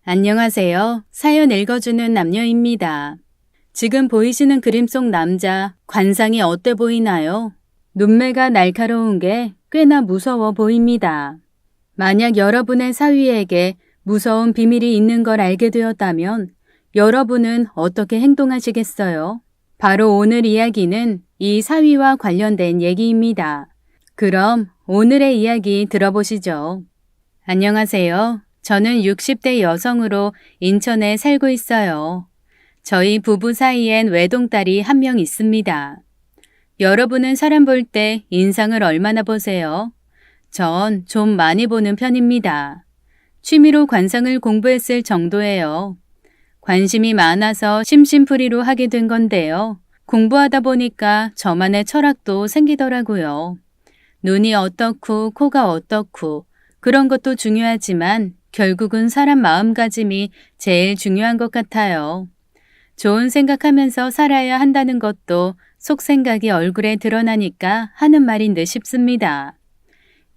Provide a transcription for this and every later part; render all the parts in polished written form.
안녕하세요. 사연 읽어주는 남녀입니다. 지금 보이시는 그림 속 남자, 관상이 어때 보이나요? 눈매가 날카로운 게 꽤나 무서워 보입니다. 만약 여러분의 사위에게 무서운 비밀이 있는 걸 알게 되었다면 여러분은 어떻게 행동하시겠어요? 바로 오늘 이야기는 이 사위와 관련된 얘기입니다. 그럼 오늘의 이야기 들어보시죠. 안녕하세요. 저는 60대 여성으로 인천에 살고 있어요. 저희 부부 사이엔 외동딸이 한 명 있습니다. 여러분은 사람 볼 때 인상을 얼마나 보세요? 전 좀 많이 보는 편입니다. 취미로 관상을 공부했을 정도예요. 관심이 많아서 심심풀이로 하게 된 건데요. 공부하다 보니까 저만의 철학도 생기더라고요. 눈이 어떻고 코가 어떻고 그런 것도 중요하지만 결국은 사람 마음가짐이 제일 중요한 것 같아요. 좋은 생각하면서 살아야 한다는 것도 속생각이 얼굴에 드러나니까 하는 말인 듯 싶습니다.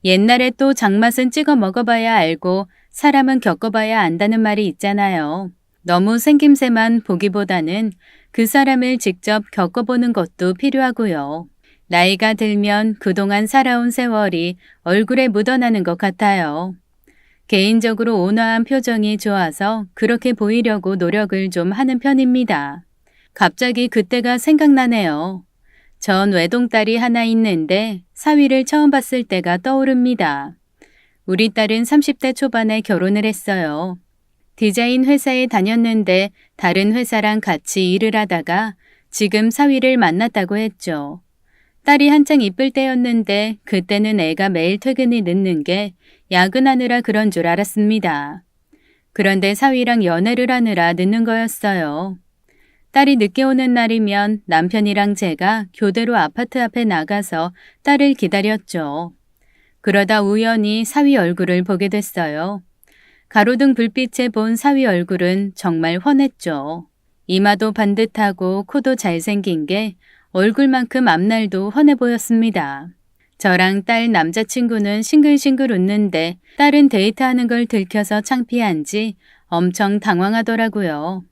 옛날에 또 장맛은 찍어 먹어봐야 알고 사람은 겪어봐야 안다는 말이 있잖아요. 너무 생김새만 보기보다는 그 사람을 직접 겪어보는 것도 필요하고요. 나이가 들면 그동안 살아온 세월이 얼굴에 묻어나는 것 같아요. 개인적으로 온화한 표정이 좋아서 그렇게 보이려고 노력을 좀 하는 편입니다. 갑자기 그때가 생각나네요. 전 외동딸이 하나 있는데 사위를 처음 봤을 때가 떠오릅니다. 우리 딸은 30대 초반에 결혼을 했어요. 디자인 회사에 다녔는데 다른 회사랑 같이 일을 하다가 지금 사위를 만났다고 했죠. 딸이 한창 이쁠 때였는데 그때는 애가 매일 퇴근이 늦는 게 야근하느라 그런 줄 알았습니다. 그런데 사위랑 연애를 하느라 늦는 거였어요. 딸이 늦게 오는 날이면 남편이랑 제가 교대로 아파트 앞에 나가서 딸을 기다렸죠. 그러다 우연히 사위 얼굴을 보게 됐어요. 가로등 불빛에 본 사위 얼굴은 정말 훤했죠. 이마도 반듯하고 코도 잘생긴 게 얼굴만큼 앞날도 훤해 보였습니다. 저랑 딸 남자친구는 싱글싱글 웃는데 딸은 데이트하는 걸 들켜서 창피한지 엄청 당황하더라고요.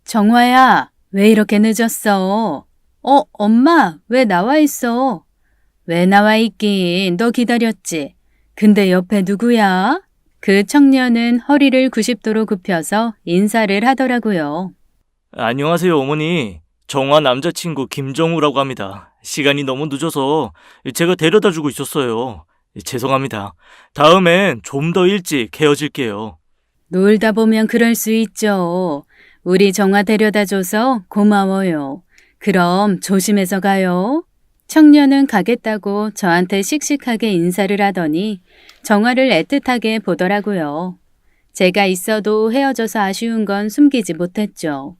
정화야, 왜 이렇게 늦었어? 엄마, 왜 나와 있어? 왜 나와 있긴, 너 기다렸지? 근데 옆에 누구야? 그 청년은 허리를 90도로 굽혀서 인사를 하더라고요. 안녕하세요, 어머니. 정화 남자친구 김정우라고 합니다. 시간이 너무 늦어서 제가 데려다 주고 있었어요. 죄송합니다. 다음엔 좀 더 일찍 헤어질게요. 놀다 보면 그럴 수 있죠. 우리 정화 데려다줘서 고마워요. 그럼 조심해서 가요. 청년은 가겠다고 저한테 씩씩하게 인사를 하더니 정화를 애틋하게 보더라고요. 제가 있어도 헤어져서 아쉬운 건 숨기지 못했죠.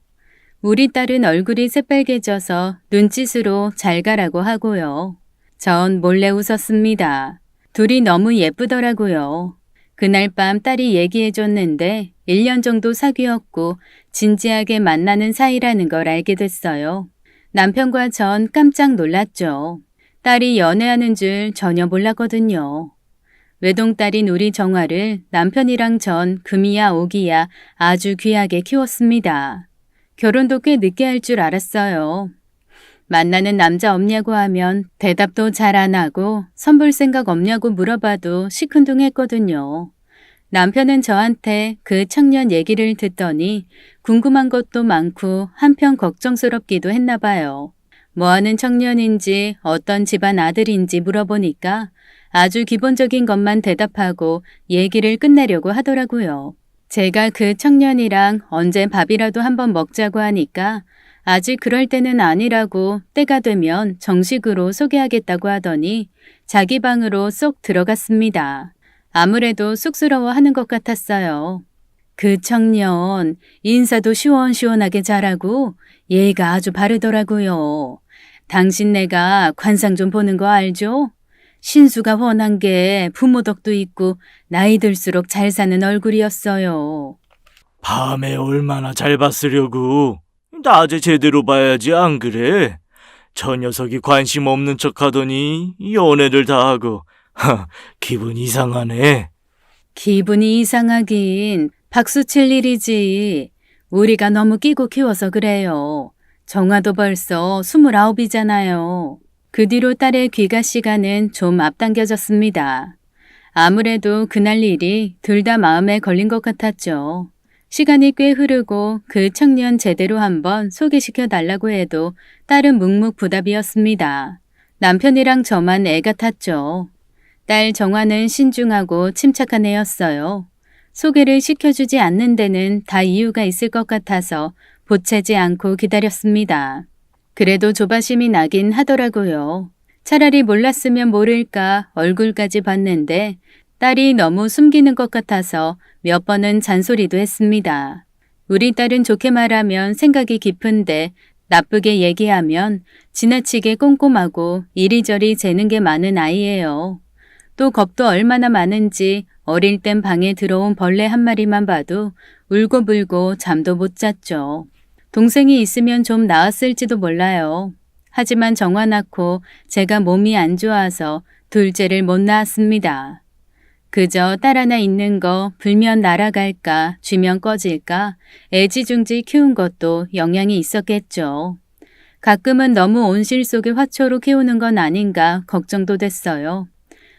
우리 딸은 얼굴이 새빨개져서 눈짓으로 잘 가라고 하고요. 전 몰래 웃었습니다. 둘이 너무 예쁘더라고요. 그날 밤 딸이 얘기해줬는데 1년 정도 사귀었고 진지하게 만나는 사이라는 걸 알게 됐어요. 남편과 전 깜짝 놀랐죠. 딸이 연애하는 줄 전혀 몰랐거든요. 외동딸인 우리 정화를 남편이랑 전 금이야 오기야 아주 귀하게 키웠습니다. 결혼도 꽤 늦게 할 줄 알았어요. 만나는 남자 없냐고 하면 대답도 잘 안 하고 선볼 생각 없냐고 물어봐도 시큰둥했거든요. 남편은 저한테 그 청년 얘기를 듣더니 궁금한 것도 많고 한편 걱정스럽기도 했나 봐요. 뭐하는 청년인지 어떤 집안 아들인지 물어보니까 아주 기본적인 것만 대답하고 얘기를 끝내려고 하더라고요. 제가 그 청년이랑 언제 밥이라도 한번 먹자고 하니까 아직 그럴 때는 아니라고 때가 되면 정식으로 소개하겠다고 하더니 자기 방으로 쏙 들어갔습니다. 아무래도 쑥스러워하는 것 같았어요. 그 청년 인사도 시원시원하게 잘하고 예의가 아주 바르더라고요. 당신네가 관상 좀 보는 거 알죠? 신수가 훤한 게 부모 덕도 있고 나이 들수록 잘 사는 얼굴이었어요. 밤에 얼마나 잘 봤으려고. 낮에 제대로 봐야지, 안 그래? 저 녀석이 관심 없는 척 하더니 연애를 다 하고 기분 이상하네. 기분이 이상하긴 박수 칠 일이지. 우리가 너무 끼고 키워서 그래요. 정화도 벌써 29이잖아요. 그 뒤로 딸의 귀가 시간은 좀 앞당겨졌습니다. 아무래도 그날 일이 둘 다 마음에 걸린 것 같았죠. 시간이 꽤 흐르고 그 청년 제대로 한번 소개시켜 달라고 해도 딸은 묵묵부답이었습니다. 남편이랑 저만 애가 탔죠. 딸 정화는 신중하고 침착한 애였어요. 소개를 시켜주지 않는 데는 다 이유가 있을 것 같아서 보채지 않고 기다렸습니다. 그래도 조바심이 나긴 하더라고요. 차라리 몰랐으면 모를까 얼굴까지 봤는데 딸이 너무 숨기는 것 같아서 몇 번은 잔소리도 했습니다. 우리 딸은 좋게 말하면 생각이 깊은데 나쁘게 얘기하면 지나치게 꼼꼼하고 이리저리 재는 게 많은 아이예요. 또 겁도 얼마나 많은지 어릴 땐 방에 들어온 벌레 한 마리만 봐도 울고불고 잠도 못 잤죠. 동생이 있으면 좀 나았을지도 몰라요. 하지만 정화 낳고 제가 몸이 안 좋아서 둘째를 못 낳았습니다. 그저 딸 하나 있는 거 불면 날아갈까 쥐면 꺼질까 애지중지 키운 것도 영향이 있었겠죠. 가끔은 너무 온실 속의 화초로 키우는 건 아닌가 걱정도 됐어요.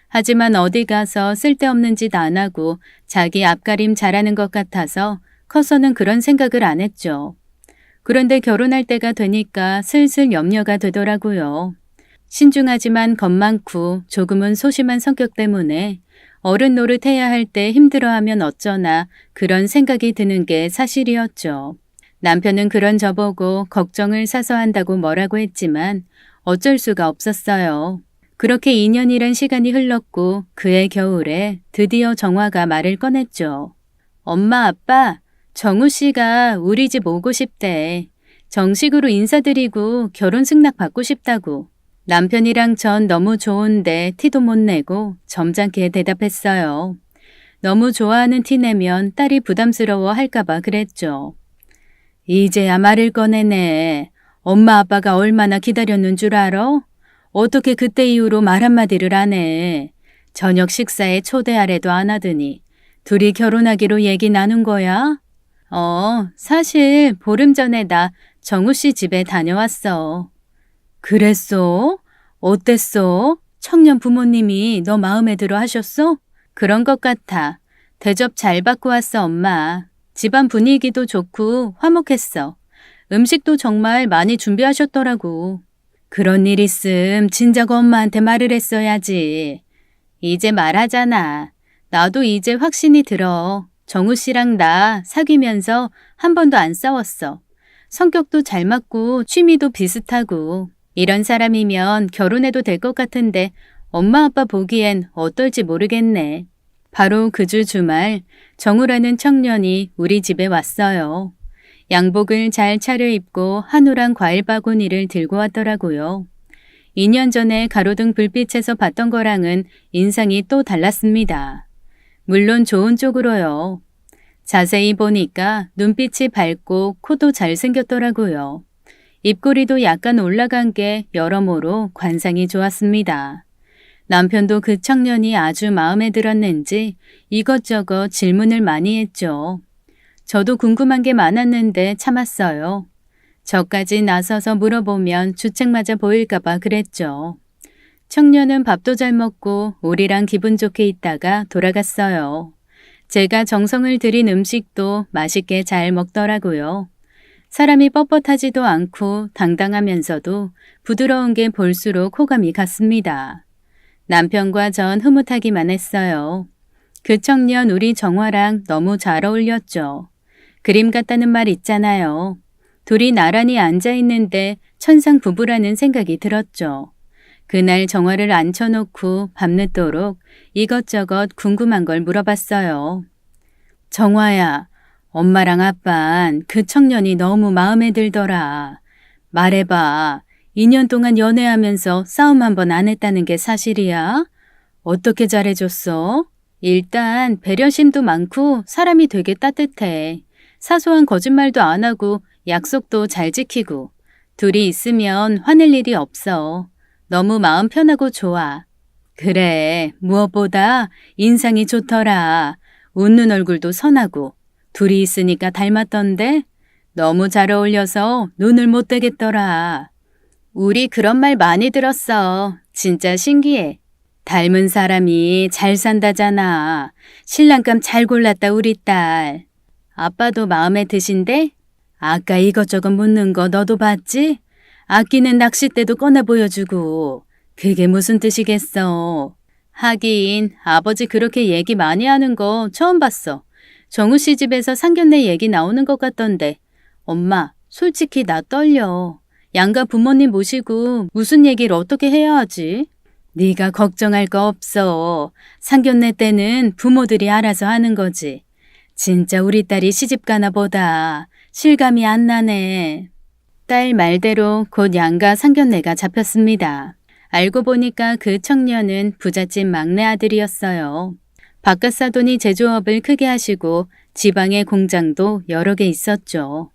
하지만 어디 가서 쓸데없는 짓 안 하고 자기 앞가림 잘하는 것 같아서 커서는 그런 생각을 안 했죠. 그런데 결혼할 때가 되니까 슬슬 염려가 되더라고요. 신중하지만 겁 많고 조금은 소심한 성격 때문에 어른 노릇해야 할 때 힘들어하면 어쩌나 그런 생각이 드는 게 사실이었죠. 남편은 그런 저보고 걱정을 사서 한다고 뭐라고 했지만 어쩔 수가 없었어요. 그렇게 2년이란 시간이 흘렀고 그해 겨울에 드디어 정화가 말을 꺼냈죠. 엄마 아빠, 정우 씨가 우리 집 오고 싶대. 정식으로 인사드리고 결혼 승낙 받고 싶다고. 남편이랑 전 너무 좋은데 티도 못 내고 점잖게 대답했어요. 너무 좋아하는 티 내면 딸이 부담스러워 할까봐 그랬죠. 이제야 말을 꺼내네. 엄마 아빠가 얼마나 기다렸는 줄 알아? 어떻게 그때 이후로 말 한마디를 안 해. 저녁 식사에 초대하래도 안 하더니 둘이 결혼하기로 얘기 나눈 거야? 사실 보름 전에 나 정우 씨 집에 다녀왔어. 그랬어? 어땠어? 청년 부모님이 너 마음에 들어 하셨어? 그런 것 같아. 대접 잘 받고 왔어, 엄마. 집안 분위기도 좋고 화목했어. 음식도 정말 많이 준비하셨더라고. 그런 일 있음 진작 엄마한테 말을 했어야지. 이제 말하잖아. 나도 이제 확신이 들어. 정우 씨랑 나 사귀면서 한 번도 안 싸웠어. 성격도 잘 맞고 취미도 비슷하고 이런 사람이면 결혼해도 될 것 같은데 엄마 아빠 보기엔 어떨지 모르겠네. 바로 그 주 주말 정우라는 청년이 우리 집에 왔어요. 양복을 잘 차려입고 한우랑 과일 바구니를 들고 왔더라고요. 2년 전에 가로등 불빛에서 봤던 거랑은 인상이 또 달랐습니다. 물론 좋은 쪽으로요. 자세히 보니까 눈빛이 밝고 코도 잘생겼더라고요. 입꼬리도 약간 올라간 게 여러모로 관상이 좋았습니다. 남편도 그 청년이 아주 마음에 들었는지 이것저것 질문을 많이 했죠. 저도 궁금한 게 많았는데 참았어요. 저까지 나서서 물어보면 주책맞아 보일까봐 그랬죠. 청년은 밥도 잘 먹고 우리랑 기분 좋게 있다가 돌아갔어요. 제가 정성을 들인 음식도 맛있게 잘 먹더라고요. 사람이 뻣뻣하지도 않고 당당하면서도 부드러운 게 볼수록 호감이 갔습니다. 남편과 전 흐뭇하기만 했어요. 그 청년 우리 정화랑 너무 잘 어울렸죠. 그림 같다는 말 있잖아요. 둘이 나란히 앉아있는데 천상 부부라는 생각이 들었죠. 그날 정화를 앉혀놓고 밤늦도록 이것저것 궁금한 걸 물어봤어요. 정화야, 엄마랑 아빤 그 청년이 너무 마음에 들더라. 말해봐. 2년 동안 연애하면서 싸움 한 번 안 했다는 게 사실이야? 어떻게 잘해줬어? 일단 배려심도 많고 사람이 되게 따뜻해. 사소한 거짓말도 안 하고 약속도 잘 지키고 둘이 있으면 화낼 일이 없어. 너무 마음 편하고 좋아. 그래, 무엇보다 인상이 좋더라. 웃는 얼굴도 선하고 둘이 있으니까 닮았던데? 너무 잘 어울려서 눈을 못 떼겠더라. 우리 그런 말 많이 들었어. 진짜 신기해. 닮은 사람이 잘 산다잖아. 신랑감 잘 골랐다 우리 딸. 아빠도 마음에 드신대? 아까 이것저것 묻는 거 너도 봤지? 아끼는 낚싯대도 꺼내 보여주고. 그게 무슨 뜻이겠어. 하긴 아버지 그렇게 얘기 많이 하는 거 처음 봤어. 정우 씨 집에서 상견례 얘기 나오는 것 같던데. 엄마, 솔직히 나 떨려. 양가 부모님 모시고 무슨 얘기를 어떻게 해야 하지? 네가 걱정할 거 없어. 상견례 때는 부모들이 알아서 하는 거지. 진짜 우리 딸이 시집가나 보다. 실감이 안 나네. 딸 말대로 곧 양가 상견례가 잡혔습니다. 알고 보니까 그 청년은 부잣집 막내 아들이었어요. 바깥 사돈이 제조업을 크게 하시고 지방에 공장도 여러 개 있었죠.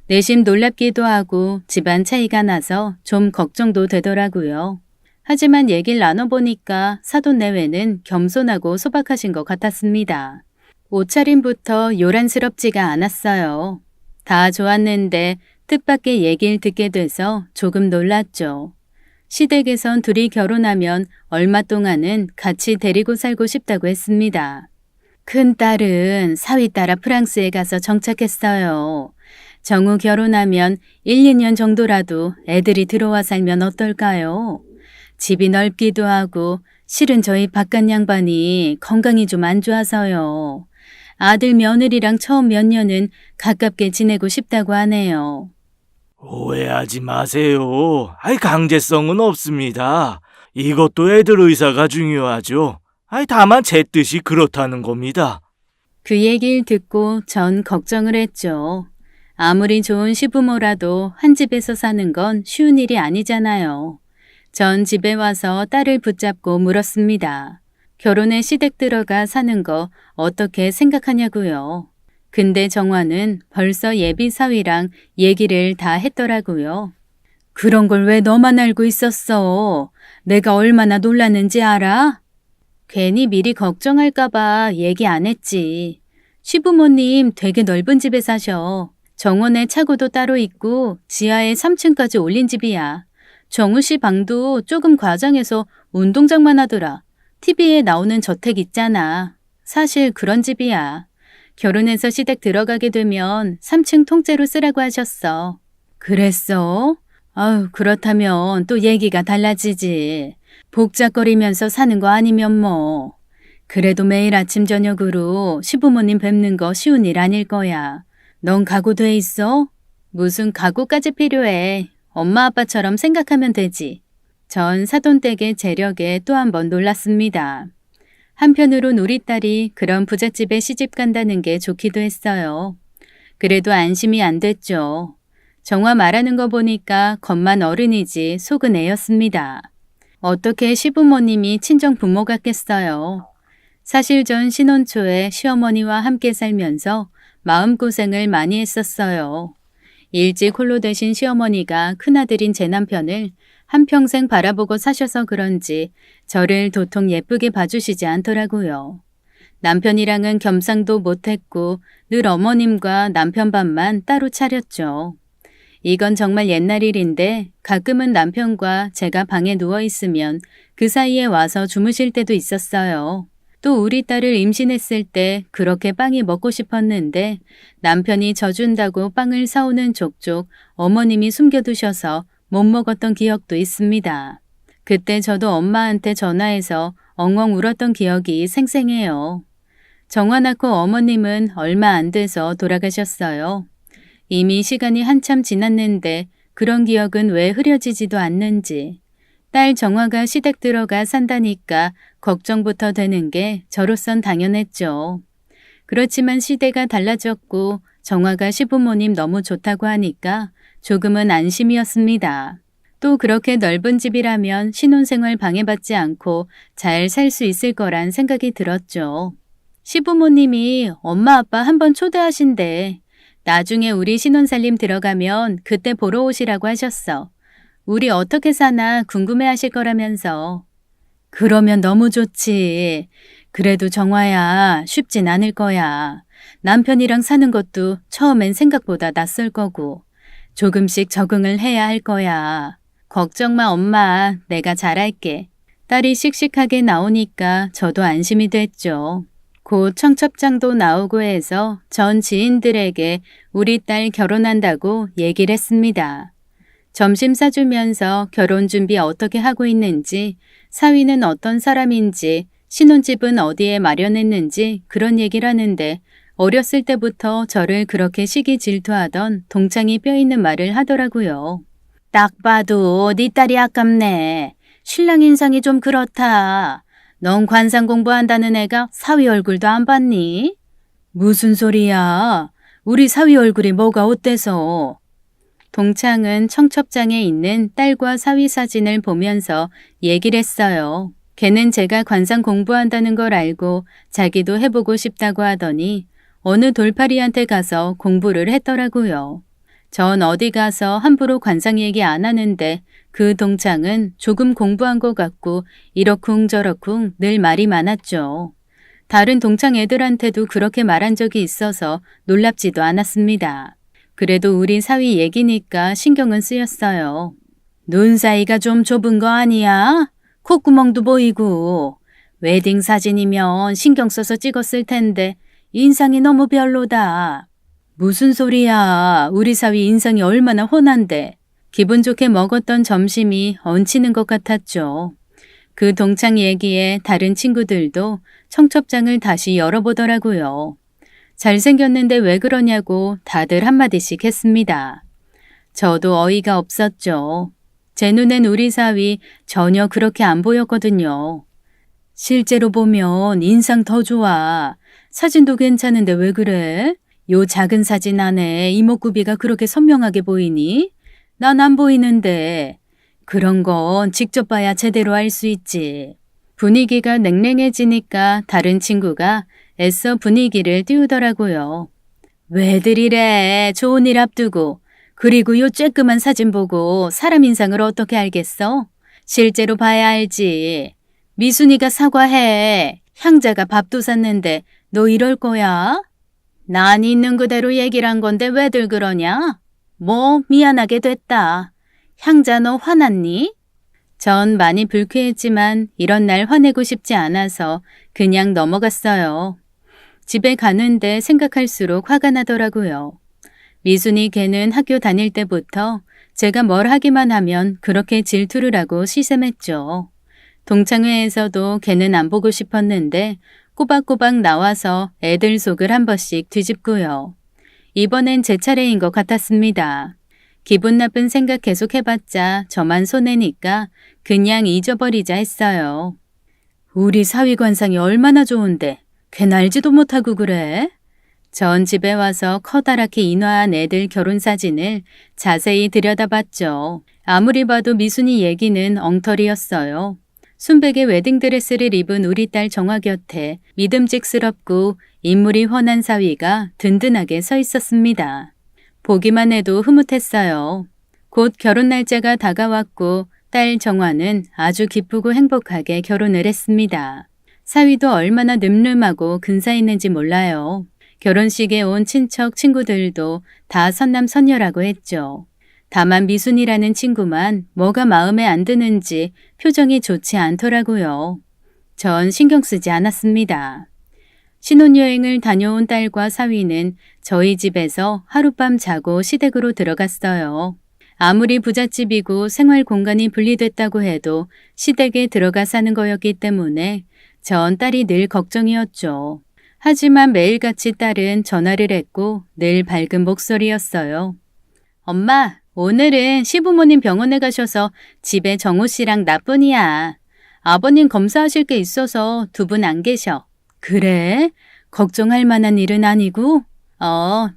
내심 놀랍기도 하고 집안 차이가 나서 좀 걱정도 되더라고요. 하지만 얘기를 나눠보니까 사돈 내외는 겸손하고 소박하신 것 같았습니다. 옷차림부터 요란스럽지가 않았어요. 다 좋았는데 뜻밖의 얘기를 듣게 돼서 조금 놀랐죠. 시댁에선 둘이 결혼하면 얼마 동안은 같이 데리고 살고 싶다고 했습니다. 큰딸은 사위 따라 프랑스에 가서 정착했어요. 정우 결혼하면 1, 2년 정도라도 애들이 들어와 살면 어떨까요? 집이 넓기도 하고 실은 저희 바깥 양반이 건강이 좀 안 좋아서요. 아들 며느리랑 처음 몇 년은 가깝게 지내고 싶다고 하네요. 오해하지 마세요. 강제성은 없습니다. 이것도 애들 의사가 중요하죠. 다만 제 뜻이 그렇다는 겁니다. 그 얘기를 듣고 전 걱정을 했죠. 아무리 좋은 시부모라도 한 집에서 사는 건 쉬운 일이 아니잖아요. 전 집에 와서 딸을 붙잡고 물었습니다. 결혼에 시댁 들어가 사는 거 어떻게 생각하냐고요. 근데 정화는 벌써 예비 사위랑 얘기를 다 했더라고요. 그런 걸 왜 너만 알고 있었어? 내가 얼마나 놀랐는지 알아? 괜히 미리 걱정할까봐 얘기 안 했지. 시부모님 되게 넓은 집에 사셔. 정원에 차고도 따로 있고 지하에 3층까지 올린 집이야. 정우 씨 방도 조금 과장해서 운동장만 하더라. TV에 나오는 저택 있잖아. 사실 그런 집이야. 결혼해서 시댁 들어가게 되면 3층 통째로 쓰라고 하셨어. 그랬어? 아유, 그렇다면 또 얘기가 달라지지. 복잡거리면서 사는 거 아니면 뭐. 그래도 매일 아침 저녁으로 시부모님 뵙는 거 쉬운 일 아닐 거야. 넌 각오돼 있어? 무슨 각오까지 필요해. 엄마 아빠처럼 생각하면 되지. 전 사돈댁의 재력에 또 한 번 놀랐습니다. 한편으론 우리 딸이 그런 부잣집에 시집 간다는 게 좋기도 했어요. 그래도 안심이 안 됐죠. 정화 말하는 거 보니까 겉만 어른이지 속은 애였습니다. 어떻게 시부모님이 친정 부모 같겠어요. 사실 전 신혼 초에 시어머니와 함께 살면서 마음고생을 많이 했었어요. 일찍 홀로 되신 시어머니가 큰아들인 제 남편을 한평생 바라보고 사셔서 그런지 저를 도통 예쁘게 봐주시지 않더라고요. 남편이랑은 겸상도 못했고 늘 어머님과 남편 밥만 따로 차렸죠. 이건 정말 옛날 일인데 가끔은 남편과 제가 방에 누워있으면 그 사이에 와서 주무실 때도 있었어요. 또 우리 딸을 임신했을 때 그렇게 빵이 먹고 싶었는데 남편이 져준다고 빵을 사오는 족족 어머님이 숨겨두셔서 못 먹었던 기억도 있습니다. 그때 저도 엄마한테 전화해서 엉엉 울었던 기억이 생생해요. 정화 낳고 어머님은 얼마 안 돼서 돌아가셨어요. 이미 시간이 한참 지났는데 그런 기억은 왜 흐려지지도 않는지. 딸 정화가 시댁 들어가 산다니까 걱정부터 되는 게 저로선 당연했죠. 그렇지만 시대가 달라졌고 정화가 시부모님 너무 좋다고 하니까 조금은 안심이었습니다. 또 그렇게 넓은 집이라면 신혼생활 방해받지 않고 잘 살 수 있을 거란 생각이 들었죠. 시부모님이 엄마 아빠 한번 초대하신대. 나중에 우리 신혼살림 들어가면 그때 보러 오시라고 하셨어. 우리 어떻게 사나 궁금해하실 거라면서. 그러면 너무 좋지. 그래도 정화야 쉽진 않을 거야. 남편이랑 사는 것도 처음엔 생각보다 낯설 거고 조금씩 적응을 해야 할 거야. 걱정 마, 엄마. 내가 잘할게. 딸이 씩씩하게 나오니까 저도 안심이 됐죠. 곧 청첩장도 나오고 해서 전 지인들에게 우리 딸 결혼한다고 얘기를 했습니다. 점심 사주면서 결혼 준비 어떻게 하고 있는지, 사위는 어떤 사람인지, 신혼집은 어디에 마련했는지 그런 얘기를 하는데 어렸을 때부터 저를 그렇게 시기 질투하던 동창이 뼈있는 말을 하더라고요. 딱 봐도 네 딸이 아깝네. 신랑 인상이 좀 그렇다. 넌 관상 공부한다는 애가 사위 얼굴도 안 봤니? 무슨 소리야. 우리 사위 얼굴이 뭐가 어때서. 동창은 청첩장에 있는 딸과 사위 사진을 보면서 얘기를 했어요. 걔는 제가 관상 공부한다는 걸 알고 자기도 해보고 싶다고 하더니 어느 돌팔이한테 가서 공부를 했더라고요. 전 어디 가서 함부로 관상 얘기 안 하는데 그 동창은 조금 공부한 것 같고 이러쿵저러쿵 늘 말이 많았죠. 다른 동창 애들한테도 그렇게 말한 적이 있어서 놀랍지도 않았습니다. 그래도 우리 사위 얘기니까 신경은 쓰였어요. 눈 사이가 좀 좁은 거 아니야? 콧구멍도 보이고. 웨딩 사진이면 신경 써서 찍었을 텐데 인상이 너무 별로다. 무슨 소리야. 우리 사위 인상이 얼마나 훤한데. 기분 좋게 먹었던 점심이 얹히는 것 같았죠. 그 동창 얘기에 다른 친구들도 청첩장을 다시 열어보더라고요. 잘생겼는데 왜 그러냐고 다들 한마디씩 했습니다. 저도 어이가 없었죠. 제 눈엔 우리 사위 전혀 그렇게 안 보였거든요. 실제로 보면 인상 더 좋아. 사진도 괜찮은데 왜 그래? 요 작은 사진 안에 이목구비가 그렇게 선명하게 보이니? 난 안 보이는데. 그런 건 직접 봐야 제대로 알 수 있지. 분위기가 냉랭해지니까 다른 친구가 애써 분위기를 띄우더라고요. 왜들 이래. 좋은 일 앞두고. 그리고 요 쬐끄만 사진 보고 사람 인상을 어떻게 알겠어? 실제로 봐야 알지. 미순이가 사과해. 향자가 밥도 샀는데 너 이럴 거야? 난 있는 그대로 얘기를 한 건데 왜들 그러냐? 뭐 미안하게 됐다. 향자 너 화났니? 전 많이 불쾌했지만 이런 날 화내고 싶지 않아서 그냥 넘어갔어요. 집에 가는데 생각할수록 화가 나더라고요. 미순이 걔는 학교 다닐 때부터 제가 뭘 하기만 하면 그렇게 질투를 하고 시샘했죠. 동창회에서도 걔는 안 보고 싶었는데 꼬박꼬박 나와서 애들 속을 한 번씩 뒤집고요. 이번엔 제 차례인 것 같았습니다. 기분 나쁜 생각 계속 해봤자 저만 손해니까 그냥 잊어버리자 했어요. 우리 사위 관상이 얼마나 좋은데 걔 알지도 못하고 그래? 전 집에 와서 커다랗게 인화한 애들 결혼 사진을 자세히 들여다봤죠. 아무리 봐도 미순이 얘기는 엉터리였어요. 순백의 웨딩드레스를 입은 우리 딸 정화 곁에 믿음직스럽고 인물이 훤한 사위가 든든하게 서 있었습니다. 보기만 해도 흐뭇했어요. 곧 결혼 날짜가 다가왔고 딸 정화는 아주 기쁘고 행복하게 결혼을 했습니다. 사위도 얼마나 늠름하고 근사했는지 몰라요. 결혼식에 온 친척 친구들도 다 선남선녀라고 했죠. 다만 미순이라는 친구만 뭐가 마음에 안 드는지 표정이 좋지 않더라고요. 전 신경 쓰지 않았습니다. 신혼여행을 다녀온 딸과 사위는 저희 집에서 하룻밤 자고 시댁으로 들어갔어요. 아무리 부잣집이고 생활 공간이 분리됐다고 해도 시댁에 들어가 사는 거였기 때문에 전 딸이 늘 걱정이었죠. 하지만 매일같이 딸은 전화를 했고 늘 밝은 목소리였어요. 엄마, 오늘은 시부모님 병원에 가셔서 집에 정호 씨랑 나뿐이야. 아버님 검사하실 게 있어서 두 분 안 계셔. 그래? 걱정할 만한 일은 아니고?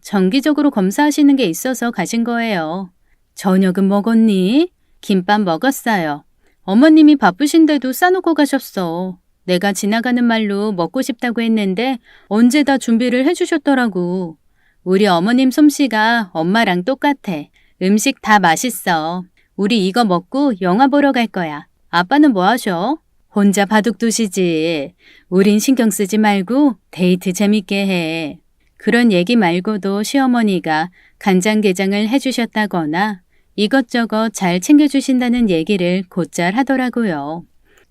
정기적으로 검사하시는 게 있어서 가신 거예요. 저녁은 먹었니? 김밥 먹었어요. 어머님이 바쁘신데도 싸놓고 가셨어. 내가 지나가는 말로 먹고 싶다고 했는데 언제 다 준비를 해주셨더라고. 우리 어머님 솜씨가 엄마랑 똑같아. 음식 다 맛있어. 우리 이거 먹고 영화 보러 갈 거야. 아빠는 뭐 하셔? 혼자 바둑 두시지. 우린 신경 쓰지 말고 데이트 재밌게 해. 그런 얘기 말고도 시어머니가 간장게장을 해주셨다거나 이것저것 잘 챙겨주신다는 얘기를 곧잘 하더라고요.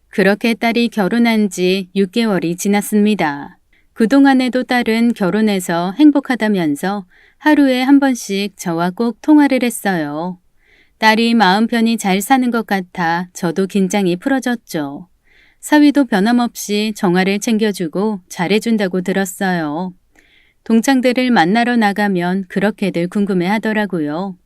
그렇게 딸이 결혼한 지 6개월이 지났습니다. 그동안에도 딸은 결혼해서 행복하다면서 하루에 한 번씩 저와 꼭 통화를 했어요. 딸이 마음 편히 잘 사는 것 같아 저도 긴장이 풀어졌죠. 사위도 변함없이 정화를 챙겨주고 잘해준다고 들었어요. 동창들을 만나러 나가면 그렇게들 궁금해하더라고요.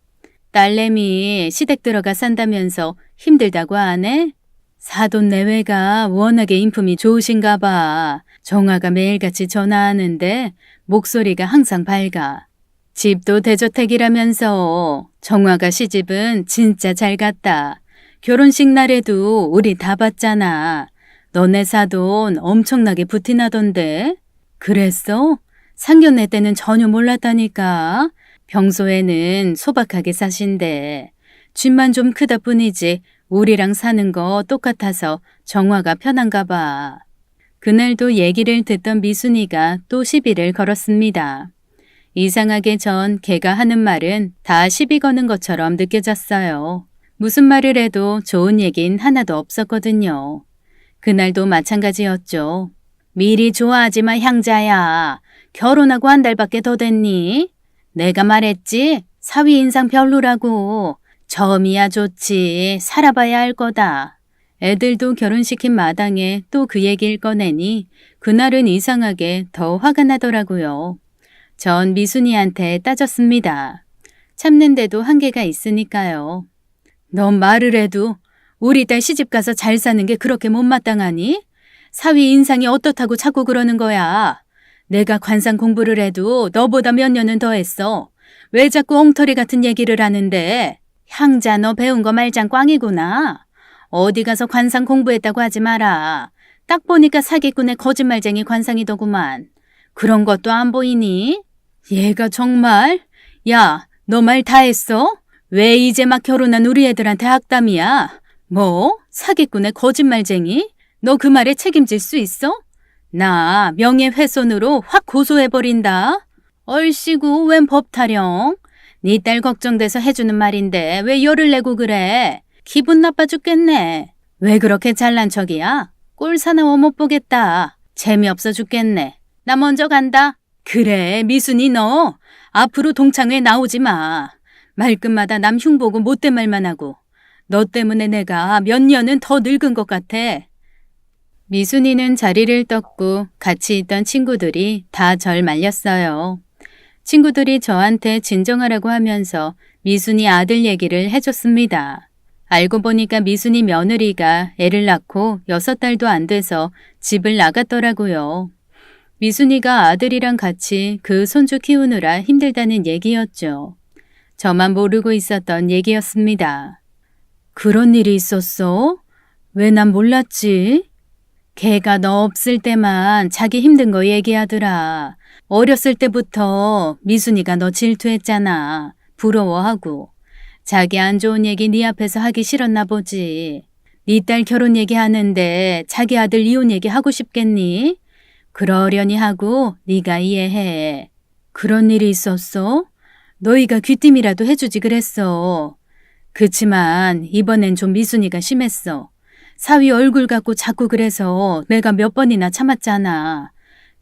딸내미 시댁 들어가 산다면서 힘들다고 안 해? 사돈 내외가 워낙에 인품이 좋으신가 봐. 정화가 매일같이 전화하는데 목소리가 항상 밝아. 집도 대저택이라면서. 정화가 시집은 진짜 잘 갔다. 결혼식 날에도 우리 다 봤잖아. 너네 사돈 엄청나게 부티나던데. 그랬어? 상견례 때는 전혀 몰랐다니까. 평소에는 소박하게 사신대. 집만 좀 크다 뿐이지 우리랑 사는 거 똑같아서 정화가 편한가 봐. 그날도 얘기를 듣던 미순이가 또 시비를 걸었습니다. 이상하게 전 걔가 하는 말은 다 시비 거는 것처럼 느껴졌어요. 무슨 말을 해도 좋은 얘긴 하나도 없었거든요. 그날도 마찬가지였죠. 미리 좋아하지 마 향자야. 결혼하고 한 달밖에 더 됐니? 내가 말했지? 사위 인상 별로라고. 처음이야 좋지. 살아봐야 할 거다. 애들도 결혼시킨 마당에 또 그 얘기를 꺼내니 그날은 이상하게 더 화가 나더라고요. 전 미순이한테 따졌습니다. 참는데도 한계가 있으니까요. 넌 말을 해도 우리 딸 시집가서 잘 사는 게 그렇게 못마땅하니? 사위 인상이 어떻다고 자꾸 그러는 거야. 내가 관상 공부를 해도 너보다 몇 년은 더 했어. 왜 자꾸 엉터리 같은 얘기를 하는데? 향자 너 배운 거 말짱 꽝이구나. 어디 가서 관상 공부했다고 하지 마라. 딱 보니까 사기꾼의 거짓말쟁이 관상이더구만. 그런 것도 안 보이니? 얘가 정말? 야, 너 말 다 했어? 왜 이제 막 결혼한 우리 애들한테 악담이야? 뭐? 사기꾼의 거짓말쟁이? 너 그 말에 책임질 수 있어? 나 명예훼손으로 확 고소해버린다. 얼씨구 웬 법타령? 네 딸 걱정돼서 해주는 말인데 왜 열을 내고 그래? 기분 나빠 죽겠네. 왜 그렇게 잘난 척이야? 꼴 사나워 못 보겠다. 재미없어 죽겠네. 나 먼저 간다. 그래 미순이 너 앞으로 동창회 나오지 마. 말끝마다 남 흉보고 못된 말만 하고. 너 때문에 내가 몇 년은 더 늙은 것 같아. 미순이는 자리를 떴고 같이 있던 친구들이 다 절 말렸어요. 친구들이 저한테 진정하라고 하면서 미순이 아들 얘기를 해줬습니다. 알고 보니까 미순이 며느리가 애를 낳고 6달도 안 돼서 집을 나갔더라고요. 미순이가 아들이랑 같이 그 손주 키우느라 힘들다는 얘기였죠. 저만 모르고 있었던 얘기였습니다. 그런 일이 있었어? 왜 난 몰랐지? 걔가 너 없을 때만 자기 힘든 거 얘기하더라. 어렸을 때부터 미순이가 너 질투했잖아. 부러워하고. 자기 안 좋은 얘기 네 앞에서 하기 싫었나 보지. 네 딸 결혼 얘기하는데 자기 아들 이혼 얘기 하고 싶겠니? 그러려니 하고 네가 이해해. 그런 일이 있었어? 너희가 귀띔이라도 해주지 그랬어. 그치만 이번엔 좀 미순이가 심했어. 사위 얼굴 갖고 자꾸 그래서 내가 몇 번이나 참았잖아.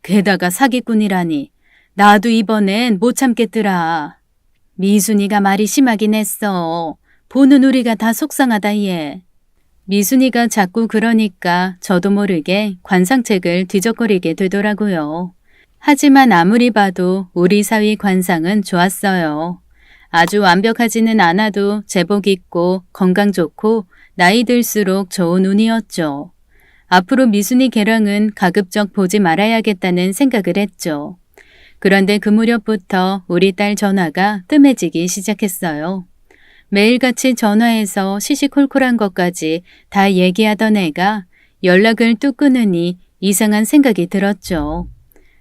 게다가 사기꾼이라니. 나도 이번엔 못 참겠더라. 미순이가 말이 심하긴 했어. 보는 우리가 다 속상하다 얘. 미순이가 자꾸 그러니까 저도 모르게 관상책을 뒤적거리게 되더라고요. 하지만 아무리 봐도 우리 사위 관상은 좋았어요. 아주 완벽하지는 않아도 제복 있고 건강 좋고 나이 들수록 좋은 운이었죠. 앞으로 미순이 개랑은 가급적 보지 말아야겠다는 생각을 했죠. 그런데 그 무렵부터 우리 딸 전화가 뜸해지기 시작했어요. 매일같이 전화해서 시시콜콜한 것까지 다 얘기하던 애가 연락을 뚝 끊으니 이상한 생각이 들었죠.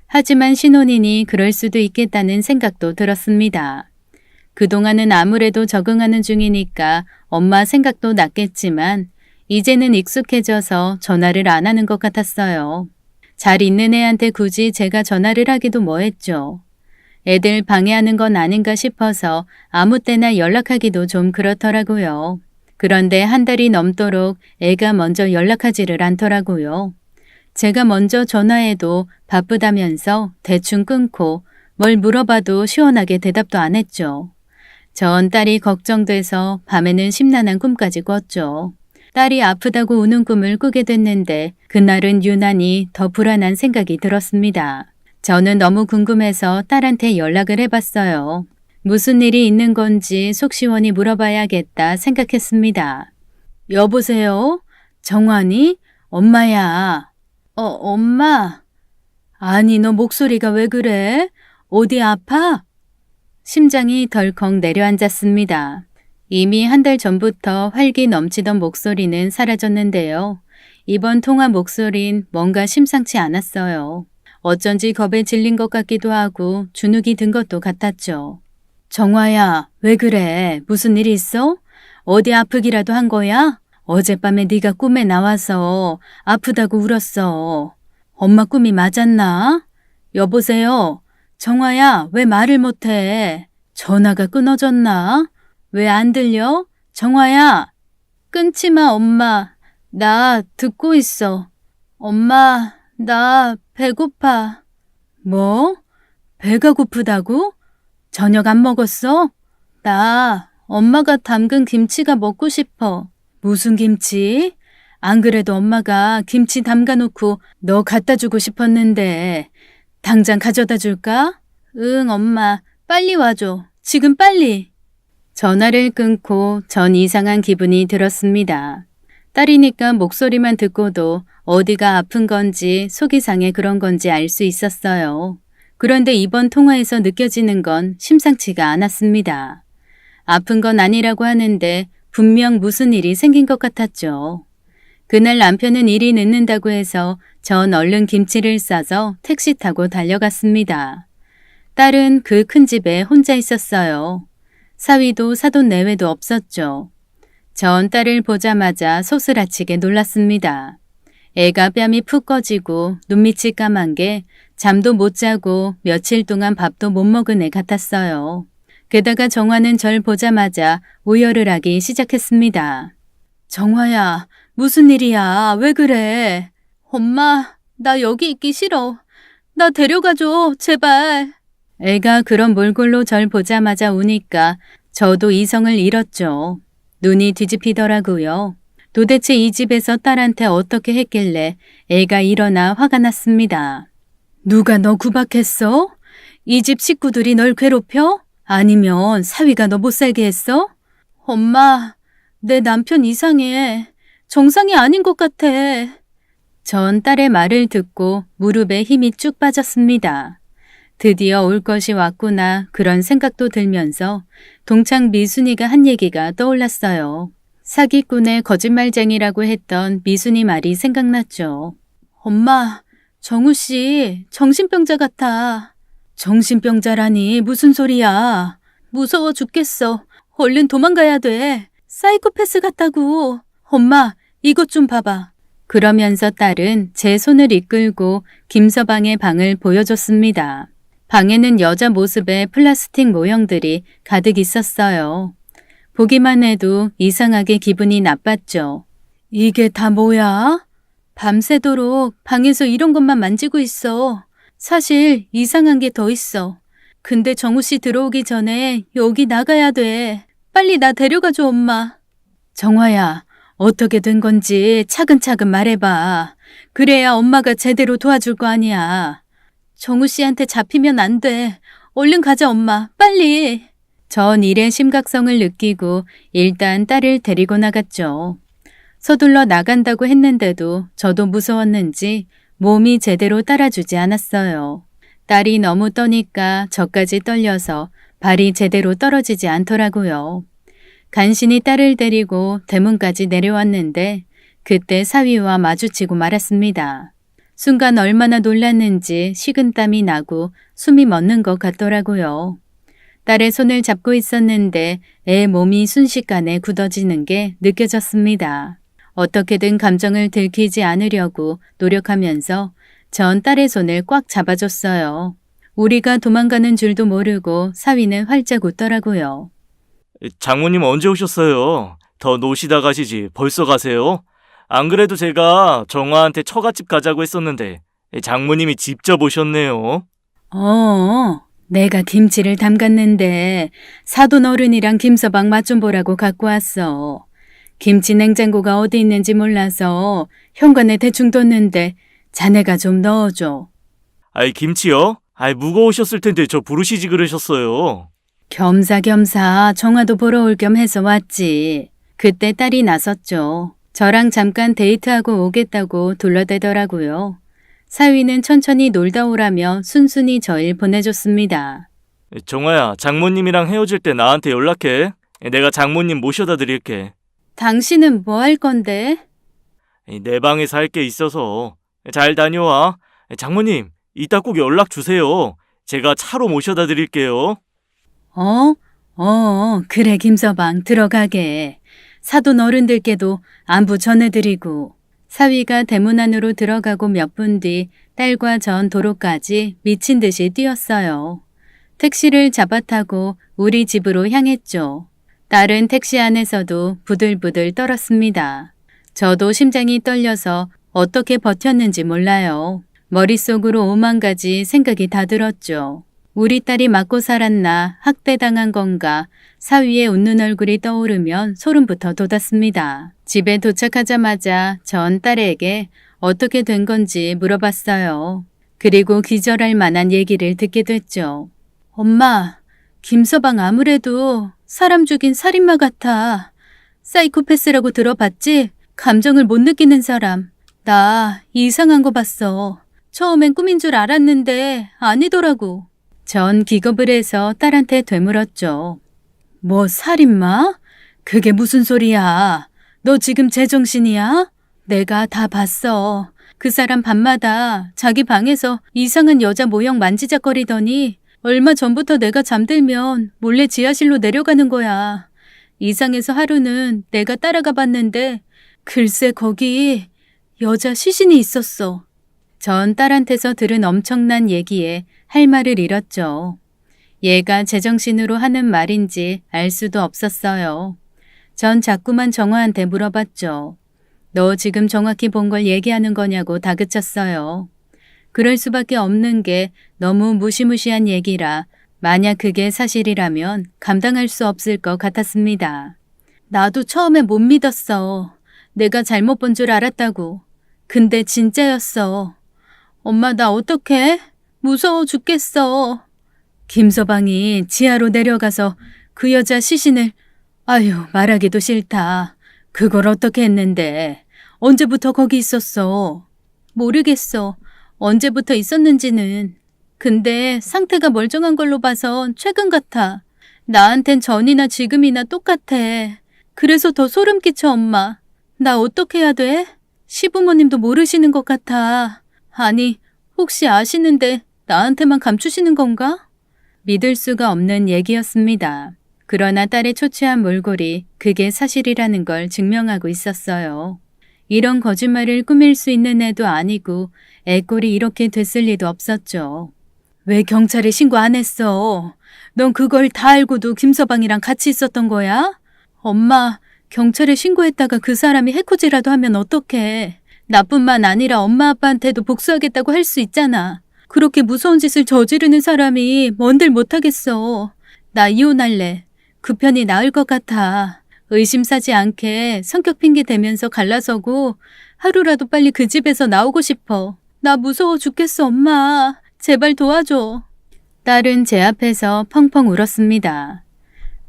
하지만 신혼이니 그럴 수도 있겠다는 생각도 들었습니다. 그동안은 아무래도 적응하는 중이니까 엄마 생각도 났겠지만 이제는 익숙해져서 전화를 안 하는 것 같았어요. 잘 있는 애한테 굳이 제가 전화를 하기도 뭐했죠. 애들 방해하는 건 아닌가 싶어서 아무 때나 연락하기도 좀 그렇더라고요. 그런데 한 달이 넘도록 애가 먼저 연락하지를 않더라고요. 제가 먼저 전화해도 바쁘다면서 대충 끊고 뭘 물어봐도 시원하게 대답도 안 했죠. 전 딸이 걱정돼서 밤에는 심란한 꿈까지 꿨죠. 딸이 아프다고 우는 꿈을 꾸게 됐는데 그날은 유난히 더 불안한 생각이 들었습니다. 저는 너무 궁금해서 딸한테 연락을 해봤어요. 무슨 일이 있는 건지 속 시원히 물어봐야겠다 생각했습니다. 여보세요? 정환이? 엄마야. 엄마? 아니, 너 목소리가 왜 그래? 어디 아파? 심장이 덜컥 내려앉았습니다. 이미 한 달 전부터 활기 넘치던 목소리는 사라졌는데요. 이번 통화 목소린 뭔가 심상치 않았어요. 어쩐지 겁에 질린 것 같기도 하고 주눅이 든 것도 같았죠. 정화야, 왜 그래? 무슨 일 있어? 어디 아프기라도 한 거야? 어젯밤에 네가 꿈에 나와서 아프다고 울었어. 엄마 꿈이 맞았나? 여보세요? 정화야, 왜 말을 못해? 전화가 끊어졌나? 왜 안 들려? 정화야! 끊지 마, 엄마. 나 듣고 있어. 엄마, 나 배고파. 뭐? 배가 고프다고? 저녁 안 먹었어? 나 엄마가 담근 김치가 먹고 싶어. 무슨 김치? 안 그래도 엄마가 김치 담가놓고 너 갖다 주고 싶었는데 당장 가져다 줄까? 응, 엄마. 빨리 와줘. 지금 빨리. 전화를 끊고 전 이상한 기분이 들었습니다. 딸이니까 목소리만 듣고도 어디가 아픈 건지 속이 상해 그런 건지 알 수 있었어요. 그런데 이번 통화에서 느껴지는 건 심상치가 않았습니다. 아픈 건 아니라고 하는데 분명 무슨 일이 생긴 것 같았죠. 그날 남편은 일이 늦는다고 해서 전 얼른 김치를 싸서 택시 타고 달려갔습니다. 딸은 그 큰 집에 혼자 있었어요. 사위도 사돈 내외도 없었죠. 전 딸을 보자마자 소스라치게 놀랐습니다. 애가 뺨이 푹 꺼지고 눈밑이 까만 게 잠도 못 자고 며칠 동안 밥도 못 먹은 애 같았어요. 게다가 정화는 절 보자마자 오열을 하기 시작했습니다. 정화야, 무슨 일이야? 왜 그래? 엄마, 나 여기 있기 싫어. 나 데려가줘, 제발. 애가 그런 몰골로 절 보자마자 우니까 저도 이성을 잃었죠. 눈이 뒤집히더라고요. 도대체 이 집에서 딸한테 어떻게 했길래 애가 일어나 화가 났습니다. 누가 너 구박했어? 이 집 식구들이 널 괴롭혀? 아니면 사위가 너 못 살게 했어? 엄마, 내 남편 이상해. 정상이 아닌 것 같아. 전 딸의 말을 듣고 무릎에 힘이 쭉 빠졌습니다. 드디어 올 것이 왔구나 그런 생각도 들면서 동창 미순이가 한 얘기가 떠올랐어요. 사기꾼의 거짓말쟁이라고 했던 미순이 말이 생각났죠. 엄마, 정우 씨 정신병자 같아. 정신병자라니 무슨 소리야. 무서워 죽겠어. 얼른 도망가야 돼. 사이코패스 같다고. 엄마, 이것 좀 봐봐. 그러면서 딸은 제 손을 이끌고 김서방의 방을 보여줬습니다. 방에는 여자 모습의 플라스틱 모형들이 가득 있었어요. 보기만 해도 이상하게 기분이 나빴죠. 이게 다 뭐야? 밤새도록 방에서 이런 것만 만지고 있어. 사실 이상한 게 더 있어. 근데 정우 씨 들어오기 전에 여기 나가야 돼. 빨리 나 데려가줘, 엄마. 정화야, 어떻게 된 건지 차근차근 말해봐. 그래야 엄마가 제대로 도와줄 거 아니야. 정우 씨한테 잡히면 안 돼. 얼른 가자, 엄마. 빨리. 전 일의 심각성을 느끼고 일단 딸을 데리고 나갔죠. 서둘러 나간다고 했는데도 저도 무서웠는지 몸이 제대로 따라주지 않았어요. 딸이 너무 떠니까 저까지 떨려서 발이 제대로 떨어지지 않더라고요. 간신히 딸을 데리고 대문까지 내려왔는데 그때 사위와 마주치고 말았습니다. 순간 얼마나 놀랐는지 식은땀이 나고 숨이 멎는 것 같더라고요. 딸의 손을 잡고 있었는데 애 몸이 순식간에 굳어지는 게 느껴졌습니다. 어떻게든 감정을 들키지 않으려고 노력하면서 전 딸의 손을 꽉 잡아줬어요. 우리가 도망가는 줄도 모르고 사위는 활짝 웃더라고요. 장모님 언제 오셨어요? 더 노시다 가시지 벌써 가세요? 안 그래도 제가 정화한테 처갓집 가자고 했었는데 장모님이 직접 오셨네요. 내가 김치를 담갔는데 사돈 어른이랑 김서방 맛 좀 보라고 갖고 왔어. 김치 냉장고가 어디 있는지 몰라서 현관에 대충 뒀는데 자네가 좀 넣어줘. 아이 김치요? 아이 무거우셨을 텐데 저 부르시지 그러셨어요. 겸사겸사 정화도 보러 올 겸 해서 왔지. 그때 딸이 나섰죠. 저랑 잠깐 데이트하고 오겠다고 둘러대더라고요. 사위는 천천히 놀다 오라며 순순히 저일 보내줬습니다. 정화야, 장모님이랑 헤어질 때 나한테 연락해. 내가 장모님 모셔다 드릴게. 당신은 뭐 할 건데? 내 방에서 할 게 있어서. 잘 다녀와. 장모님, 이따 꼭 연락 주세요. 제가 차로 모셔다 드릴게요. 그래 김서방 들어가게. 사돈 어른들께도 안부 전해드리고. 사위가 대문 안으로 들어가고 몇 분 뒤 딸과 전 도로까지 미친 듯이 뛰었어요. 택시를 잡아타고 우리 집으로 향했죠. 딸은 택시 안에서도 부들부들 떨었습니다. 저도 심장이 떨려서 어떻게 버텼는지 몰라요. 머릿속으로 5만 가지 생각이 다 들었죠. 우리 딸이 맞고 살았나, 학대당한 건가, 사위의 웃는 얼굴이 떠오르면 소름부터 돋았습니다. 집에 도착하자마자 전 딸에게 어떻게 된 건지 물어봤어요. 그리고 기절할 만한 얘기를 듣게 됐죠. 엄마, 김서방 아무래도 사람 죽인 살인마 같아. 사이코패스라고 들어봤지? 감정을 못 느끼는 사람. 나 이상한 거 봤어. 처음엔 꿈인 줄 알았는데 아니더라고. 전 기겁을 해서 딸한테 되물었죠. 뭐 살인마? 그게 무슨 소리야? 너 지금 제정신이야? 내가 다 봤어. 그 사람 밤마다 자기 방에서 이상한 여자 모형 만지작거리더니 얼마 전부터 내가 잠들면 몰래 지하실로 내려가는 거야. 이상해서 하루는 내가 따라가 봤는데 글쎄 거기 여자 시신이 있었어. 전 딸한테서 들은 엄청난 얘기에 할 말을 잃었죠. 얘가 제정신으로 하는 말인지 알 수도 없었어요. 전 자꾸만 정화한테 물어봤죠. 너 지금 정확히 본 걸 얘기하는 거냐고 다그쳤어요. 그럴 수밖에 없는 게 너무 무시무시한 얘기라 만약 그게 사실이라면 감당할 수 없을 것 같았습니다. 나도 처음에 못 믿었어. 내가 잘못 본 줄 알았다고. 근데 진짜였어. 엄마 나 어떡해? 무서워 죽겠어. 김서방이 지하로 내려가서 그 여자 시신을 말하기도 싫다. 그걸 어떻게 했는데 언제부터 거기 있었어? 모르겠어. 언제부터 있었는지는. 근데 상태가 멀쩡한 걸로 봐선 최근 같아. 나한텐 전이나 지금이나 똑같아. 그래서 더 소름 끼쳐 엄마. 나 어떻게 해야 돼? 시부모님도 모르시는 것 같아. 아니 혹시 아시는데 나한테만 감추시는 건가? 믿을 수가 없는 얘기였습니다. 그러나 딸의 초췌한 몰골이 그게 사실이라는 걸 증명하고 있었어요. 이런 거짓말을 꾸밀 수 있는 애도 아니고 애꼴이 이렇게 됐을 리도 없었죠. 왜 경찰에 신고 안 했어? 넌 그걸 다 알고도 김서방이랑 같이 있었던 거야? 엄마, 경찰에 신고했다가 그 사람이 해코지라도 하면 어떡해. 나뿐만 아니라 엄마 아빠한테도 복수하겠다고 할 수 있잖아. 그렇게 무서운 짓을 저지르는 사람이 뭔들 못하겠어. 나 이혼할래. 그 편이 나을 것 같아. 의심사지 않게 성격 핑계 대면서 갈라서고 하루라도 빨리 그 집에서 나오고 싶어. 나 무서워 죽겠어 엄마. 제발 도와줘. 딸은 제 앞에서 펑펑 울었습니다.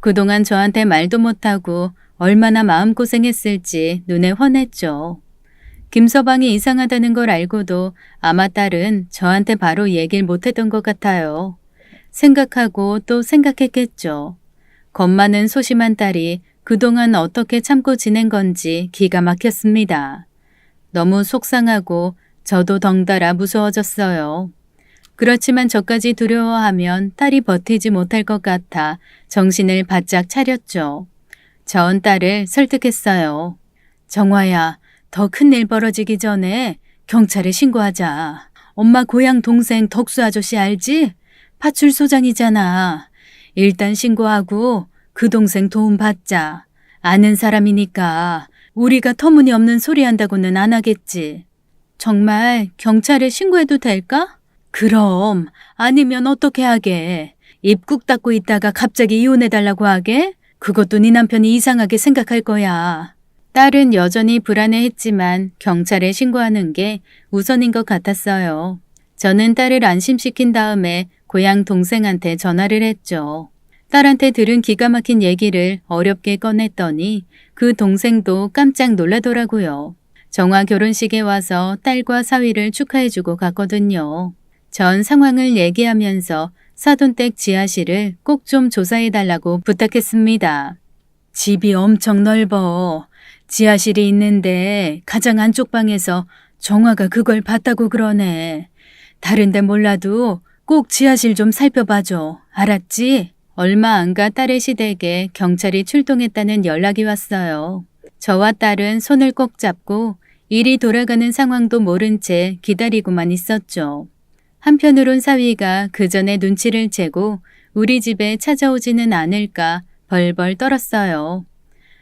그동안 저한테 말도 못하고 얼마나 마음고생했을지 눈에 훤했죠. 김서방이 이상하다는 걸 알고도 아마 딸은 저한테 바로 얘기를 못했던 것 같아요. 생각하고 또 생각했겠죠. 겁 많은 소심한 딸이 그동안 어떻게 참고 지낸 건지 기가 막혔습니다. 너무 속상하고 저도 덩달아 무서워졌어요. 그렇지만 저까지 두려워하면 딸이 버티지 못할 것 같아 정신을 바짝 차렸죠. 전 딸을 설득했어요. 정화야, 더 큰 일 벌어지기 전에 경찰에 신고하자. 엄마 고향 동생 덕수 아저씨 알지? 파출소장이잖아. 일단 신고하고 그 동생 도움 받자. 아는 사람이니까 우리가 터무니없는 소리 한다고는 안 하겠지. 정말 경찰에 신고해도 될까? 그럼 아니면 어떻게 하게? 입국 닫고 있다가 갑자기 이혼해달라고 하게? 그것도 네 남편이 이상하게 생각할 거야. 딸은 여전히 불안해했지만 경찰에 신고하는 게 우선인 것 같았어요. 저는 딸을 안심시킨 다음에 고향 동생한테 전화를 했죠. 딸한테 들은 기가 막힌 얘기를 어렵게 꺼냈더니 그 동생도 깜짝 놀라더라고요. 정화 결혼식에 와서 딸과 사위를 축하해주고 갔거든요. 전 상황을 얘기하면서 사돈댁 지하실을 꼭 좀 조사해달라고 부탁했습니다. 집이 엄청 넓어. 지하실이 있는데 가장 안쪽 방에서 정화가 그걸 봤다고 그러네. 다른 데 몰라도 꼭 지하실 좀 살펴봐줘. 알았지? 얼마 안 가 딸의 시댁에 경찰이 출동했다는 연락이 왔어요. 저와 딸은 손을 꼭 잡고 일이 돌아가는 상황도 모른 채 기다리고만 있었죠. 한편으론 사위가 그 전에 눈치를 채고 우리 집에 찾아오지는 않을까 벌벌 떨었어요.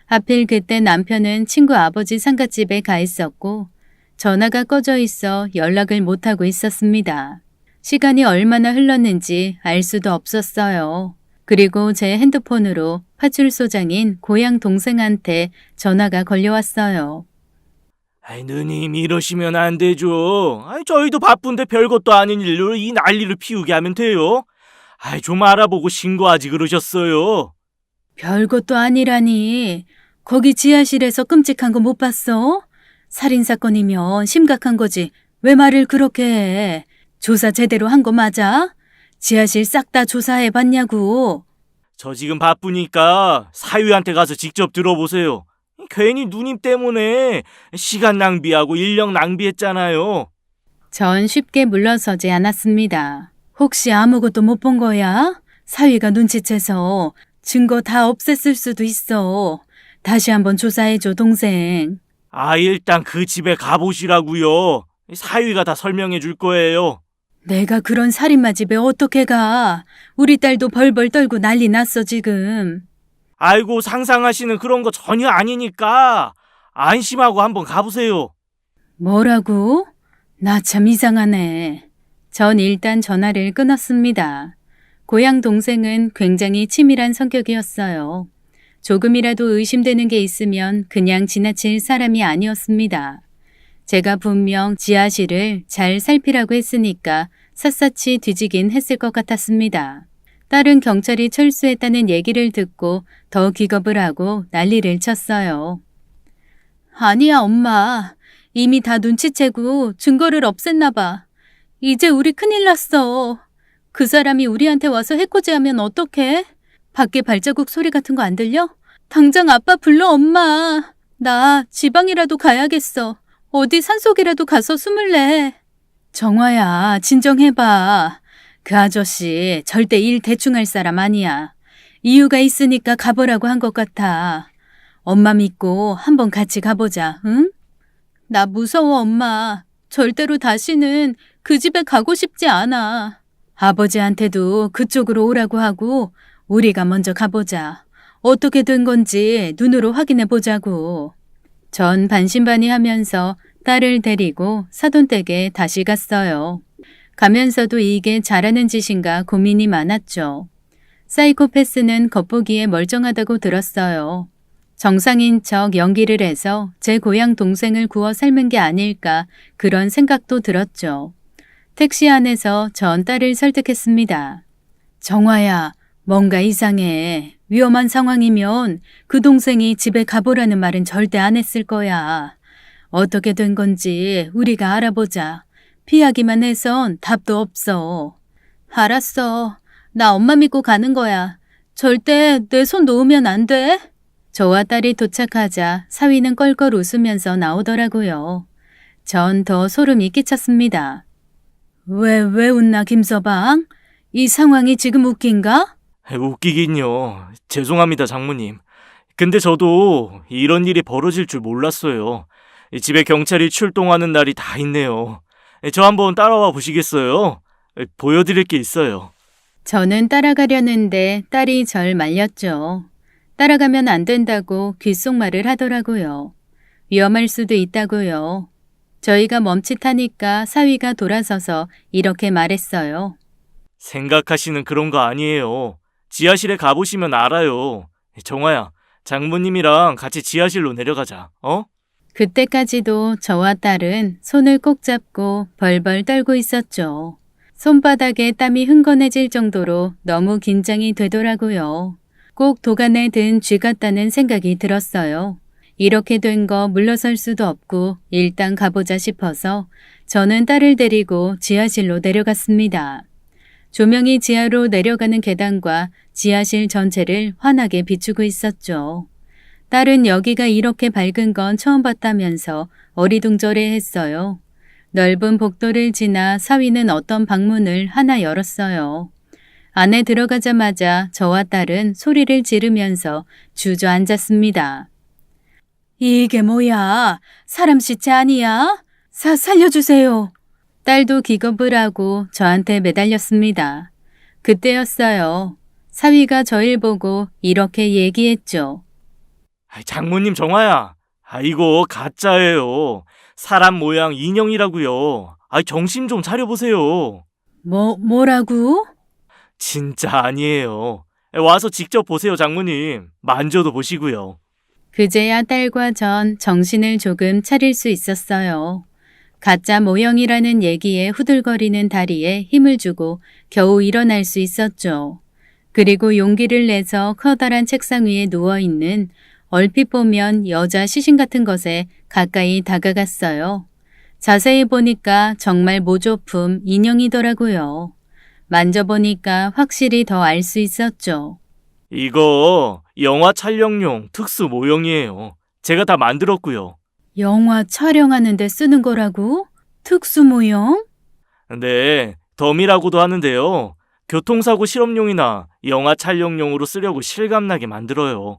하필 그때 남편은 친구 아버지 상갓집에 가 있었고 전화가 꺼져 있어 연락을 못하고 있었습니다. 시간이 얼마나 흘렀는지 알 수도 없었어요. 그리고 제 핸드폰으로 파출소장인 고향 동생한테 전화가 걸려왔어요. 아이, 누님 이러시면 안 되죠. 아이, 저희도 바쁜데 별것도 아닌 일로 이 난리를 피우게 하면 돼요. 아이, 좀 알아보고 신고하지 그러셨어요. 별것도 아니라니. 거기 지하실에서 끔찍한 거 못 봤어? 살인사건이면 심각한 거지. 왜 말을 그렇게 해? 조사 제대로 한 거 맞아? 지하실 싹 다 조사해봤냐고. 저 지금 바쁘니까 사위한테 가서 직접 들어보세요. 괜히 누님 때문에 시간 낭비하고 인력 낭비했잖아요. 전 쉽게 물러서지 않았습니다. 혹시 아무것도 못 본 거야? 사위가 눈치채서 증거 다 없앴을 수도 있어. 다시 한번 조사해줘, 동생. 아, 일단 그 집에 가보시라고요. 사위가 다 설명해 줄 거예요. 내가 그런 살인마 집에 어떻게 가? 우리 딸도 벌벌 떨고 난리 났어, 지금. 아이고, 상상하시는 그런 거 전혀 아니니까 안심하고 한번 가보세요. 뭐라고? 나 참 이상하네. 전 일단 전화를 끊었습니다. 고향 동생은 굉장히 치밀한 성격이었어요. 조금이라도 의심되는 게 있으면 그냥 지나칠 사람이 아니었습니다. 제가 분명 지하실을 잘 살피라고 했으니까 샅샅이 뒤지긴 했을 것 같았습니다. 딸은 경찰이 철수했다는 얘기를 듣고 더 기겁을 하고 난리를 쳤어요. 아니야, 엄마. 이미 다 눈치채고 증거를 없앴나 봐. 이제 우리 큰일 났어. 그 사람이 우리한테 와서 해코지하면 어떡해? 밖에 발자국 소리 같은 거 안 들려? 당장 아빠 불러, 엄마. 나 지방이라도 가야겠어. 어디 산속이라도 가서 숨을래. 정화야, 진정해봐. 그 아저씨 절대 일 대충 할 사람 아니야. 이유가 있으니까 가보라고 한 것 같아. 엄마 믿고 한번 같이 가보자, 응? 나 무서워, 엄마. 절대로 다시는 그 집에 가고 싶지 않아. 아버지한테도 그쪽으로 오라고 하고 우리가 먼저 가보자. 어떻게 된 건지 눈으로 확인해 보자고. 전 반신반의하면서 딸을 데리고 사돈댁에 다시 갔어요. 가면서도 이게 잘하는 짓인가 고민이 많았죠. 사이코패스는 겉보기에 멀쩡하다고 들었어요. 정상인 척 연기를 해서 제 고향 동생을 구워 삶은 게 아닐까 그런 생각도 들었죠. 택시 안에서 전 딸을 설득했습니다. 정화야, 뭔가 이상해. 위험한 상황이면 그 동생이 집에 가보라는 말은 절대 안 했을 거야. 어떻게 된 건지 우리가 알아보자. 피하기만 해선 답도 없어. 알았어. 나 엄마 믿고 가는 거야. 절대 내 손 놓으면 안 돼. 저와 딸이 도착하자 사위는 껄껄 웃으면서 나오더라고요. 전 더 소름이 끼쳤습니다. 왜 웃나, 김서방? 이 상황이 지금 웃긴가? 웃기긴요. 죄송합니다, 장모님. 근데 저도 이런 일이 벌어질 줄 몰랐어요. 집에 경찰이 출동하는 날이 다 있네요. 저 한번 따라와 보시겠어요? 보여드릴 게 있어요. 저는 따라가려는데 딸이 절 말렸죠. 따라가면 안 된다고 귓속말을 하더라고요. 위험할 수도 있다고요. 저희가 멈칫하니까 사위가 돌아서서 이렇게 말했어요. 생각하시는 그런 거 아니에요. 지하실에 가보시면 알아요. 정화야, 장모님이랑 같이 지하실로 내려가자. 어? 그때까지도 저와 딸은 손을 꼭 잡고 벌벌 떨고 있었죠. 손바닥에 땀이 흥건해질 정도로 너무 긴장이 되더라고요. 꼭 도간에 든 쥐 같다는 생각이 들었어요. 이렇게 된 거 물러설 수도 없고 일단 가보자 싶어서 저는 딸을 데리고 지하실로 내려갔습니다. 조명이 지하로 내려가는 계단과 지하실 전체를 환하게 비추고 있었죠. 딸은 여기가 이렇게 밝은 건 처음 봤다면서 어리둥절해 했어요. 넓은 복도를 지나 사위는 어떤 방문을 하나 열었어요. 안에 들어가자마자 저와 딸은 소리를 지르면서 주저앉았습니다. 이게 뭐야? 사람 시체 아니야? 살려주세요. 딸도 기겁을 하고 저한테 매달렸습니다. 그때였어요. 사위가 저를 보고 이렇게 얘기했죠. 장모님 정화야, 이거 가짜예요. 사람 모양 인형이라고요. 정신 좀 차려보세요. 뭐라고? 진짜 아니에요. 와서 직접 보세요, 장모님. 만져도 보시고요. 그제야 딸과 전 정신을 조금 차릴 수 있었어요. 가짜 모형이라는 얘기에 후들거리는 다리에 힘을 주고 겨우 일어날 수 있었죠. 그리고 용기를 내서 커다란 책상 위에 누워있는 얼핏 보면 여자 시신 같은 것에 가까이 다가갔어요. 자세히 보니까 정말 모조품 인형이더라고요. 만져보니까 확실히 더 알 수 있었죠. 이거 영화 촬영용 특수 모형이에요. 제가 다 만들었고요. 영화 촬영하는데 쓰는 거라고? 특수 모형? 네, 덤이라고도 하는데요. 교통사고 실험용이나 영화 촬영용으로 쓰려고 실감나게 만들어요.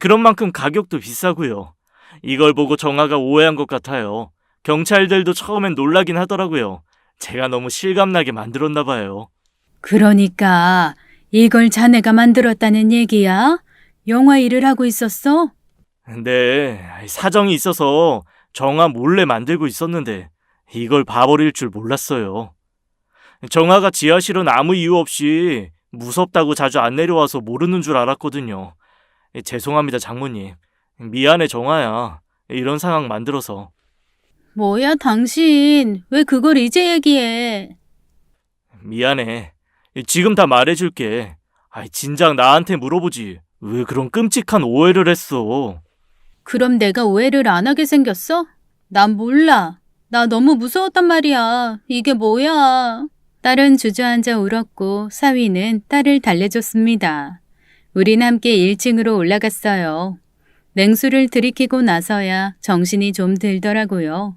그런 만큼 가격도 비싸고요. 이걸 보고 정아가 오해한 것 같아요. 경찰들도 처음엔 놀라긴 하더라고요. 제가 너무 실감나게 만들었나 봐요. 그러니까 이걸 자네가 만들었다는 얘기야? 영화 일을 하고 있었어? 네, 사정이 있어서 정아 몰래 만들고 있었는데 이걸 봐버릴 줄 몰랐어요. 정아가 지하실은 아무 이유 없이 무섭다고 자주 안 내려와서 모르는 줄 알았거든요. 죄송합니다, 장모님. 미안해, 정아야. 이런 상황 만들어서. 뭐야, 당신. 왜 그걸 이제 얘기해? 미안해. 지금 다 말해줄게. 진작 나한테 물어보지. 왜 그런 끔찍한 오해를 했어? 그럼 내가 오해를 안 하게 생겼어? 난 몰라. 나 너무 무서웠단 말이야. 이게 뭐야? 딸은 주저앉아 울었고 사위는 딸을 달래줬습니다. 우린 함께 1층으로 올라갔어요. 냉수를 들이키고 나서야 정신이 좀 들더라고요.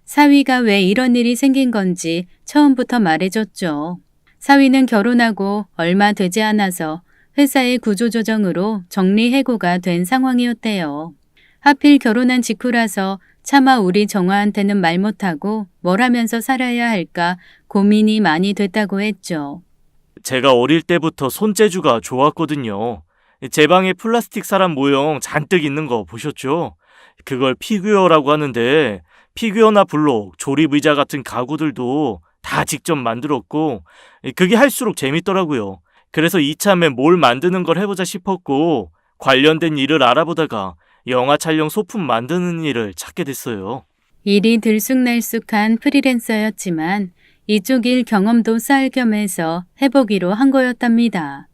사위가 왜 이런 일이 생긴 건지 처음부터 말해줬죠. 사위는 결혼하고 얼마 되지 않아서 회사의 구조조정으로 정리해고가 된 상황이었대요. 하필 결혼한 직후라서 차마 우리 정화한테는 말 못하고 뭘 하면서 살아야 할까 고민이 많이 됐다고 했죠. 제가 어릴 때부터 손재주가 좋았거든요. 제 방에 플라스틱 사람 모형 잔뜩 있는 거 보셨죠? 그걸 피규어라고 하는데 피규어나 블록, 조립의자 같은 가구들도 다 직접 만들었고 그게 할수록 재밌더라고요. 그래서 이참에 뭘 만드는 걸 해보자 싶었고 관련된 일을 알아보다가 영화 촬영 소품 만드는 일을 찾게 됐어요. 일이 들쑥날쑥한 프리랜서였지만 이쪽 일 경험도 쌓을 겸해서 해보기로 한 거였답니다.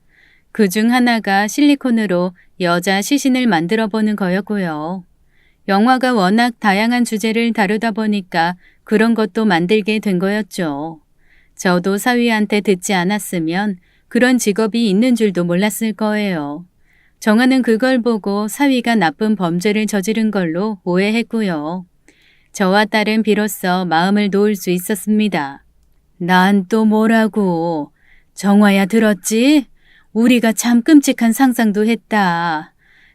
그중 하나가 실리콘으로 여자 시신을 만들어보는 거였고요. 영화가 워낙 다양한 주제를 다루다 보니까 그런 것도 만들게 된 거였죠. 저도 사위한테 듣지 않았으면 그런 직업이 있는 줄도 몰랐을 거예요. 정아는 그걸 보고 사위가 나쁜 범죄를 저지른 걸로 오해했고요. 저와 딸은 비로소 마음을 놓을 수 있었습니다. 난 또 뭐라고. 정화야 들었지? 우리가 참 끔찍한 상상도 했다.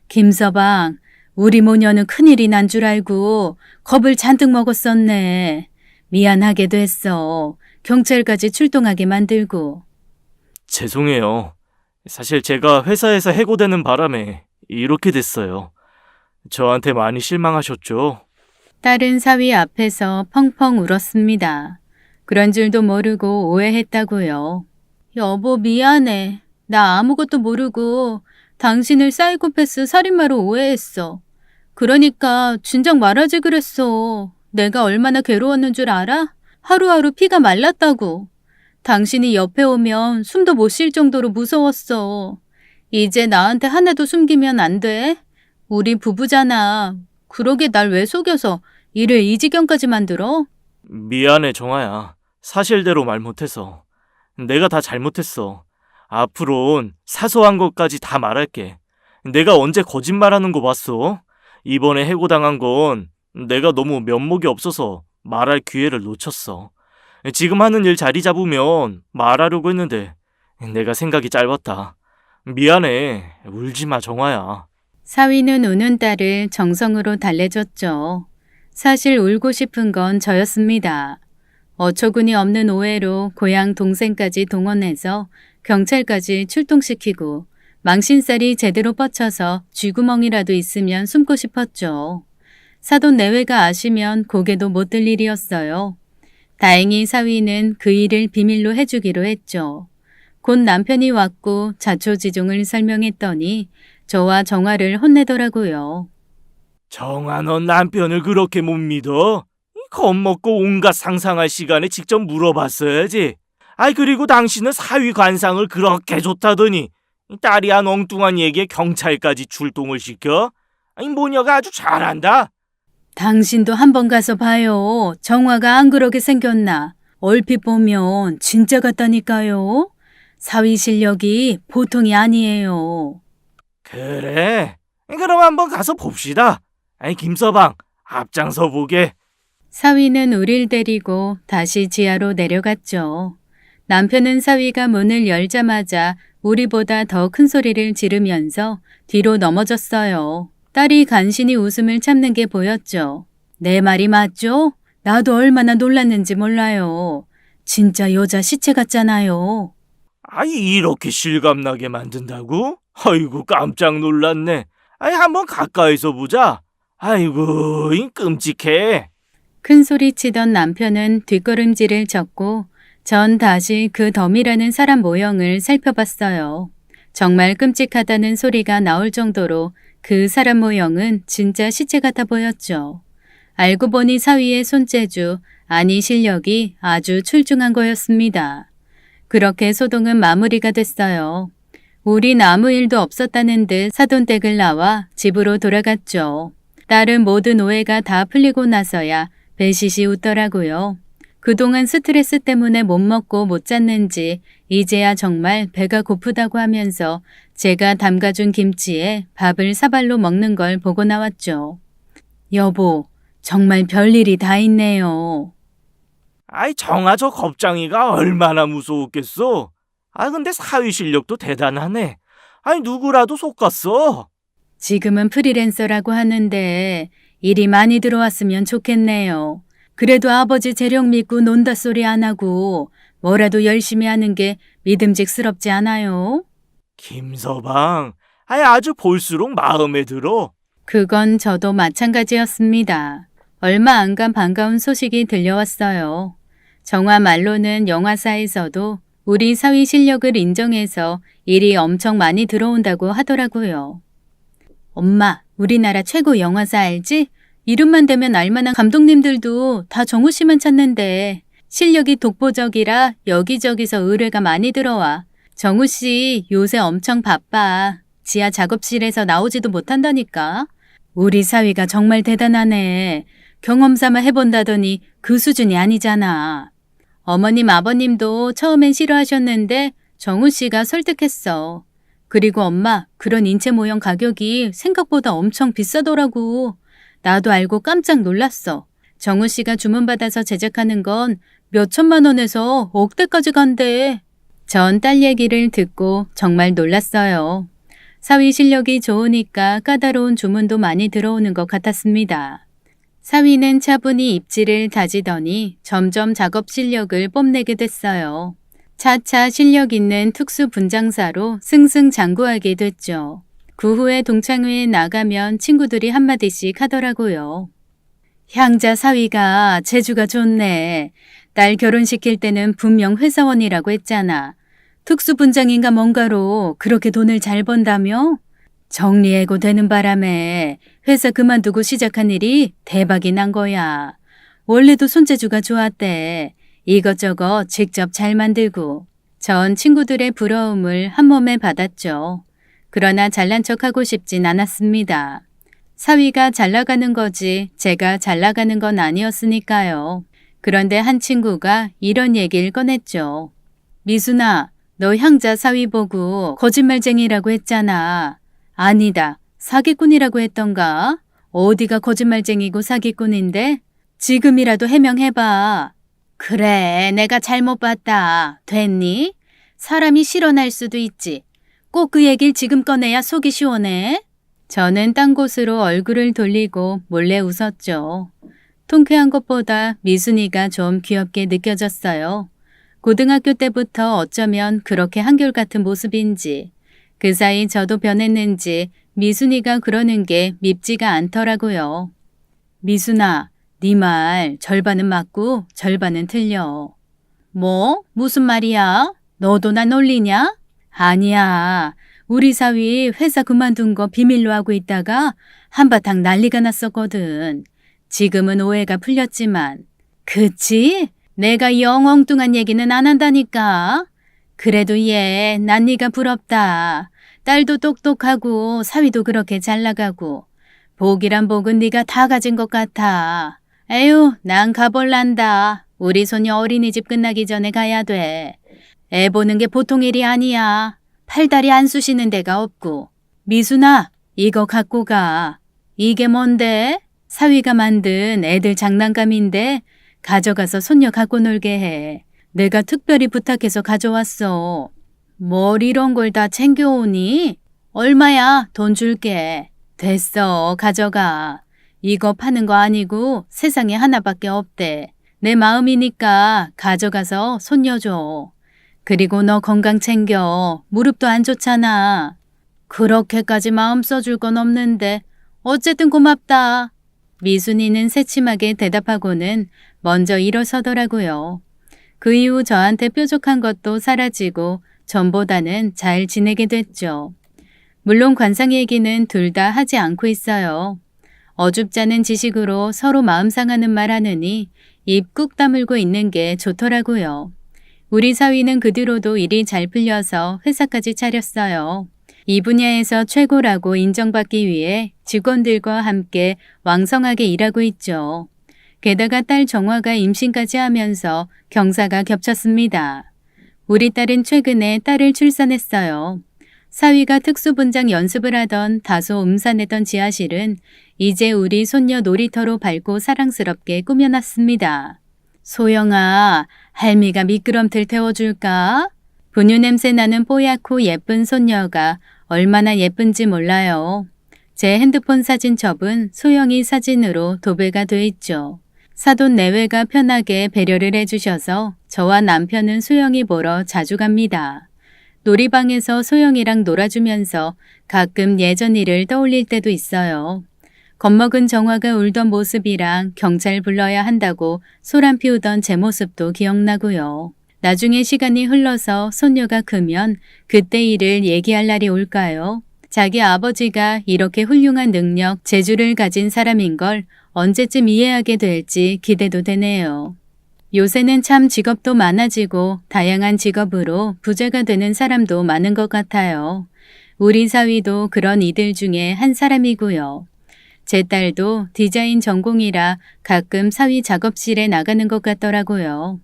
김서방, 우리 모녀는 큰일이 난 줄 알고 겁을 잔뜩 먹었었네. 미안하게도 했어. 경찰까지 출동하게 만들고. 죄송해요. 사실 제가 회사에서 해고되는 바람에 이렇게 됐어요. 저한테 많이 실망하셨죠? 딸은 사위 앞에서 펑펑 울었습니다. 그런 줄도 모르고 오해했다고요. 여보 미안해. 나 아무것도 모르고 당신을 사이코패스 살인마로 오해했어. 그러니까 진작 말하지 그랬어. 내가 얼마나 괴로웠는 줄 알아? 하루하루 피가 말랐다고. 당신이 옆에 오면 숨도 못 쉴 정도로 무서웠어. 이제 나한테 하나도 숨기면 안 돼? 우리 부부잖아. 그러게 날 왜 속여서 일을 이 지경까지 만들어? 미안해, 정아야. 사실대로 말 못해서. 내가 다 잘못했어. 앞으론 사소한 것까지 다 말할게. 내가 언제 거짓말하는 거 봤어? 이번에 해고당한 건 내가 너무 면목이 없어서 말할 기회를 놓쳤어. 지금 하는 일 자리 잡으면 말하려고 했는데 내가 생각이 짧았다. 미안해. 울지 마, 정아야. 사위는 우는 딸을 정성으로 달래줬죠. 사실 울고 싶은 건 저였습니다. 어처구니 없는 오해로 고향 동생까지 동원해서 경찰까지 출동시키고 망신살이 제대로 뻗쳐서 쥐구멍이라도 있으면 숨고 싶었죠. 사돈 내외가 아시면 고개도 못 들 일이었어요. 다행히 사위는 그 일을 비밀로 해주기로 했죠. 곧 남편이 왔고 자초지종을 설명했더니 저와 정화를 혼내더라고요. 정아, 넌 남편을 그렇게 못 믿어? 겁먹고 온갖 상상할 시간에 직접 물어봤어야지. 그리고 당신은 사위 관상을 그렇게 좋다더니 딸이 한 엉뚱한 얘기에 경찰까지 출동을 시켜? 모녀가 아주 잘한다. 당신도 한번 가서 봐요. 정화가 안 그러게 생겼나. 얼핏 보면 진짜 같다니까요. 사위 실력이 보통이 아니에요. 그래? 그럼 한번 가서 봅시다. 김서방, 앞장서 보게. 사위는 우릴 데리고 다시 지하로 내려갔죠. 남편은 사위가 문을 열자마자 우리보다 더 큰 소리를 지르면서 뒤로 넘어졌어요. 딸이 간신히 웃음을 참는 게 보였죠. 내 말이 맞죠? 나도 얼마나 놀랐는지 몰라요. 진짜 여자 시체 같잖아요. 이렇게 실감나게 만든다고? 아이고, 깜짝 놀랐네. 한번 가까이서 보자. 아이고, 끔찍해. 큰 소리 치던 남편은 뒷걸음질을 쳤고 전 다시 그 덤이라는 사람 모형을 살펴봤어요. 정말 끔찍하다는 소리가 나올 정도로 그 사람 모형은 진짜 시체 같아 보였죠. 알고 보니 사위의 손재주, 아니 실력이 아주 출중한 거였습니다. 그렇게 소동은 마무리가 됐어요. 우린 아무 일도 없었다는 듯 사돈댁을 나와 집으로 돌아갔죠. 딸은 모든 오해가 다 풀리고 나서야 배시시 웃더라고요. 그동안 스트레스 때문에 못 먹고 못 잤는지 이제야 정말 배가 고프다고 하면서 제가 담가준 김치에 밥을 사발로 먹는 걸 보고 나왔죠. 여보, 정말 별일이 다 있네요. 정아, 저 겁장이가 얼마나 무서웠겠어? 근데 사위 실력도 대단하네. 누구라도 속았어. 지금은 프리랜서라고 하는데 일이 많이 들어왔으면 좋겠네요. 그래도 아버지 재력 믿고 논다 소리 안 하고 뭐라도 열심히 하는 게 믿음직스럽지 않아요? 김서방, 아주 볼수록 마음에 들어. 그건 저도 마찬가지였습니다. 얼마 안 간 반가운 소식이 들려왔어요. 정화 말로는 영화사에서도 우리 사위 실력을 인정해서 일이 엄청 많이 들어온다고 하더라고요. 엄마, 우리나라 최고 영화사 알지? 이름만 대면 알만한 감독님들도 다 정우 씨만 찾는데 실력이 독보적이라 여기저기서 의뢰가 많이 들어와. 정우 씨 요새 엄청 바빠. 지하 작업실에서 나오지도 못한다니까. 우리 사위가 정말 대단하네. 경험 삼아 해본다더니 그 수준이 아니잖아. 어머님 아버님도 처음엔 싫어하셨는데 정우 씨가 설득했어. 그리고 엄마, 그런 인체 모형 가격이 생각보다 엄청 비싸더라고. 나도 알고 깜짝 놀랐어. 정우 씨가 주문받아서 제작하는 건 몇 천만 원에서 억대까지 간대. 전 딸 얘기를 듣고 정말 놀랐어요. 사위 실력이 좋으니까 까다로운 주문도 많이 들어오는 것 같았습니다. 사위는 차분히 입지를 다지더니 점점 작업 실력을 뽐내게 됐어요. 차차 실력 있는 특수 분장사로 승승장구하게 됐죠. 그 후에 동창회에 나가면 친구들이 한마디씩 하더라고요. 향자 사위가 재주가 좋네. 딸 결혼시킬 때는 분명 회사원이라고 했잖아. 특수분장인가 뭔가로 그렇게 돈을 잘 번다며? 정리해고 되는 바람에 회사 그만두고 시작한 일이 대박이 난 거야. 원래도 손재주가 좋았대. 이것저것 직접 잘 만들고. 전 친구들의 부러움을 한 몸에 받았죠. 그러나 잘난 척하고 싶진 않았습니다. 사위가 잘 나가는 거지 제가 잘 나가는 건 아니었으니까요. 그런데 한 친구가 이런 얘기를 꺼냈죠. 미순아, 너 향자 사위 보고 거짓말쟁이라고 했잖아. 아니다. 사기꾼이라고 했던가? 어디가 거짓말쟁이고 사기꾼인데? 지금이라도 해명해봐. 그래, 내가 잘못 봤다. 됐니? 사람이 실언할 수도 있지. 꼭 그 얘기를 지금 꺼내야 속이 시원해. 저는 딴 곳으로 얼굴을 돌리고 몰래 웃었죠. 통쾌한 것보다 미순이가 좀 귀엽게 느껴졌어요. 고등학교 때부터 어쩌면 그렇게 한결같은 모습인지 그 사이 저도 변했는지 미순이가 그러는 게 밉지가 않더라고요. 미순아, 네 말 절반은 맞고 절반은 틀려. 뭐? 무슨 말이야? 너도 나 놀리냐? 아니야. 우리 사위 회사 그만둔 거 비밀로 하고 있다가 한바탕 난리가 났었거든. 지금은 오해가 풀렸지만. 그치? 내가 영 엉뚱한 얘기는 안 한다니까. 그래도 얘, 난 네가 부럽다. 딸도 똑똑하고 사위도 그렇게 잘 나가고. 복이란 복은 네가 다 가진 것 같아. 에휴, 난 가볼란다. 우리 소녀 어린이집 끝나기 전에 가야 돼. 애 보는 게 보통 일이 아니야. 팔다리 안 쑤시는 데가 없고. 미순아, 이거 갖고 가. 이게 뭔데? 사위가 만든 애들 장난감인데 가져가서 손녀 갖고 놀게 해. 내가 특별히 부탁해서 가져왔어. 뭘 이런 걸 다 챙겨오니? 얼마야? 돈 줄게. 됐어, 가져가. 이거 파는 거 아니고 세상에 하나밖에 없대. 내 마음이니까 가져가서 손녀 줘. 그리고 너 건강 챙겨. 무릎도 안 좋잖아. 그렇게까지 마음 써줄 건 없는데 어쨌든 고맙다. 미순이는 새침하게 대답하고는 먼저 일어서더라고요. 그 이후 저한테 뾰족한 것도 사라지고 전보다는 잘 지내게 됐죠. 물론 관상 얘기는 둘 다 하지 않고 있어요. 어줍잖은 지식으로 서로 마음 상하는 말 하느니 입 꾹 다물고 있는 게 좋더라고요. 우리 사위는 그 뒤로도 일이 잘 풀려서 회사까지 차렸어요. 이 분야에서 최고라고 인정받기 위해 직원들과 함께 왕성하게 일하고 있죠. 게다가 딸 정화가 임신까지 하면서 경사가 겹쳤습니다. 우리 딸은 최근에 딸을 출산했어요. 사위가 특수분장 연습을 하던 다소 음산했던 지하실은 이제 우리 손녀 놀이터로 밝고 사랑스럽게 꾸며놨습니다. 소영아, 할미가 미끄럼틀 태워줄까? 분유 냄새 나는 뽀얗고 예쁜 손녀가 얼마나 예쁜지 몰라요. 제 핸드폰 사진첩은 소영이 사진으로 도배가 돼 있죠. 사돈 내외가 편하게 배려를 해주셔서 저와 남편은 소영이 보러 자주 갑니다. 놀이방에서 소영이랑 놀아주면서 가끔 예전 일을 떠올릴 때도 있어요. 겁먹은 정화가 울던 모습이랑 경찰 불러야 한다고 소란 피우던 제 모습도 기억나고요. 나중에 시간이 흘러서 손녀가 크면 그때 일을 얘기할 날이 올까요? 자기 아버지가 이렇게 훌륭한 능력, 재주를 가진 사람인 걸 언제쯤 이해하게 될지 기대도 되네요. 요새는 참 직업도 많아지고 다양한 직업으로 부자가 되는 사람도 많은 것 같아요. 우리 사위도 그런 이들 중에 한 사람이고요. 제 딸도 디자인 전공이라 가끔 사위 작업실에 나가는 것 같더라고요.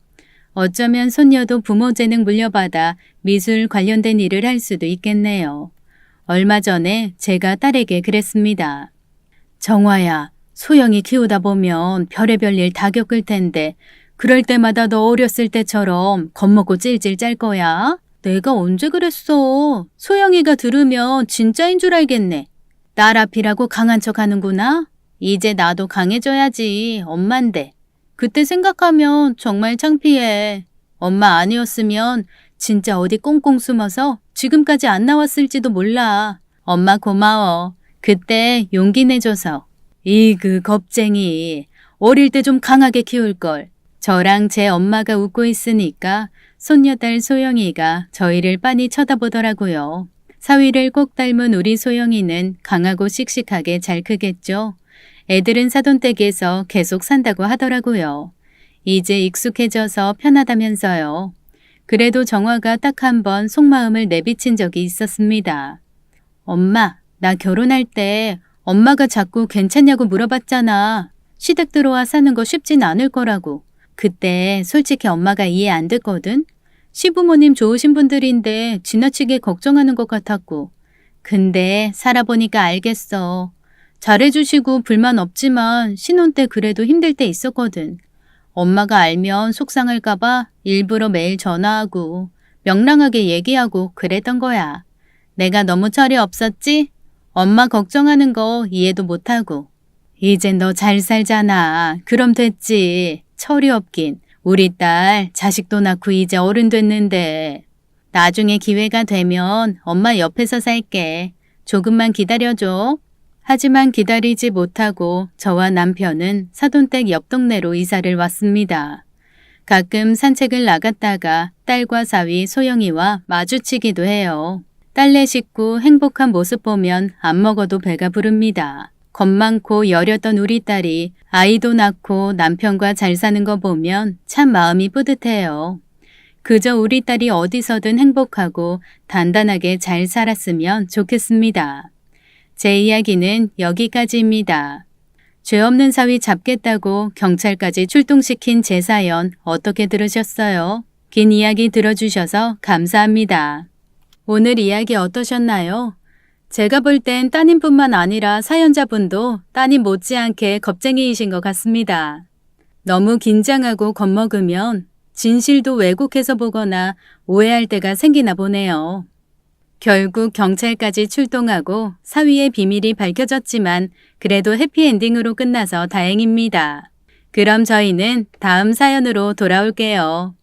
어쩌면 손녀도 부모 재능 물려받아 미술 관련된 일을 할 수도 있겠네요. 얼마 전에 제가 딸에게 그랬습니다. 정화야, 소영이 키우다 보면 별의별 일 다 겪을 텐데 그럴 때마다 너 어렸을 때처럼 겁먹고 찔찔 짤 거야? 내가 언제 그랬어? 소영이가 들으면 진짜인 줄 알겠네. 딸 앞이라고 강한 척 하는구나? 이제 나도 강해져야지. 엄만데. 그때 생각하면 정말 창피해. 엄마 아니었으면 진짜 어디 꽁꽁 숨어서 지금까지 안 나왔을지도 몰라. 엄마 고마워. 그때 용기 내줘서. 이그 겁쟁이. 어릴 때 좀 강하게 키울걸. 저랑 제 엄마가 웃고 있으니까 손녀딸 소영이가 저희를 빤히 쳐다보더라고요. 사위를 꼭 닮은 우리 소영이는 강하고 씩씩하게 잘 크겠죠. 애들은 사돈댁에서 계속 산다고 하더라고요. 이제 익숙해져서 편하다면서요. 그래도 정화가 딱 한 번 속마음을 내비친 적이 있었습니다. 엄마, 나 결혼할 때 엄마가 자꾸 괜찮냐고 물어봤잖아. 시댁 들어와 사는 거 쉽진 않을 거라고. 그때 솔직히 엄마가 이해 안 됐거든. 시부모님 좋으신 분들인데 지나치게 걱정하는 것 같았고. 근데 살아보니까 알겠어. 잘해주시고 불만 없지만 신혼 때 그래도 힘들 때 있었거든. 엄마가 알면 속상할까봐 일부러 매일 전화하고 명랑하게 얘기하고 그랬던 거야. 내가 너무 철이 없었지? 엄마 걱정하는 거 이해도 못하고. 이젠 너 잘 살잖아. 그럼 됐지. 철이 없긴. 우리 딸 자식도 낳고 이제 어른 됐는데. 나중에 기회가 되면 엄마 옆에서 살게. 조금만 기다려줘. 하지만 기다리지 못하고 저와 남편은 사돈댁 옆 동네로 이사를 왔습니다. 가끔 산책을 나갔다가 딸과 사위 소영이와 마주치기도 해요. 딸네 식구 행복한 모습 보면 안 먹어도 배가 부릅니다. 겁 많고 여렸던 우리 딸이 아이도 낳고 남편과 잘 사는 거 보면 참 마음이 뿌듯해요. 그저 우리 딸이 어디서든 행복하고 단단하게 잘 살았으면 좋겠습니다. 제 이야기는 여기까지입니다. 죄 없는 사위 잡겠다고 경찰까지 출동시킨 제 사연 어떻게 들으셨어요? 긴 이야기 들어주셔서 감사합니다. 오늘 이야기 어떠셨나요? 제가 볼 땐 따님뿐만 아니라 사연자분도 따님 못지않게 겁쟁이이신 것 같습니다. 너무 긴장하고 겁먹으면 진실도 왜곡해서 보거나 오해할 때가 생기나 보네요. 결국 경찰까지 출동하고 사위의 비밀이 밝혀졌지만 그래도 해피엔딩으로 끝나서 다행입니다. 그럼 저희는 다음 사연으로 돌아올게요.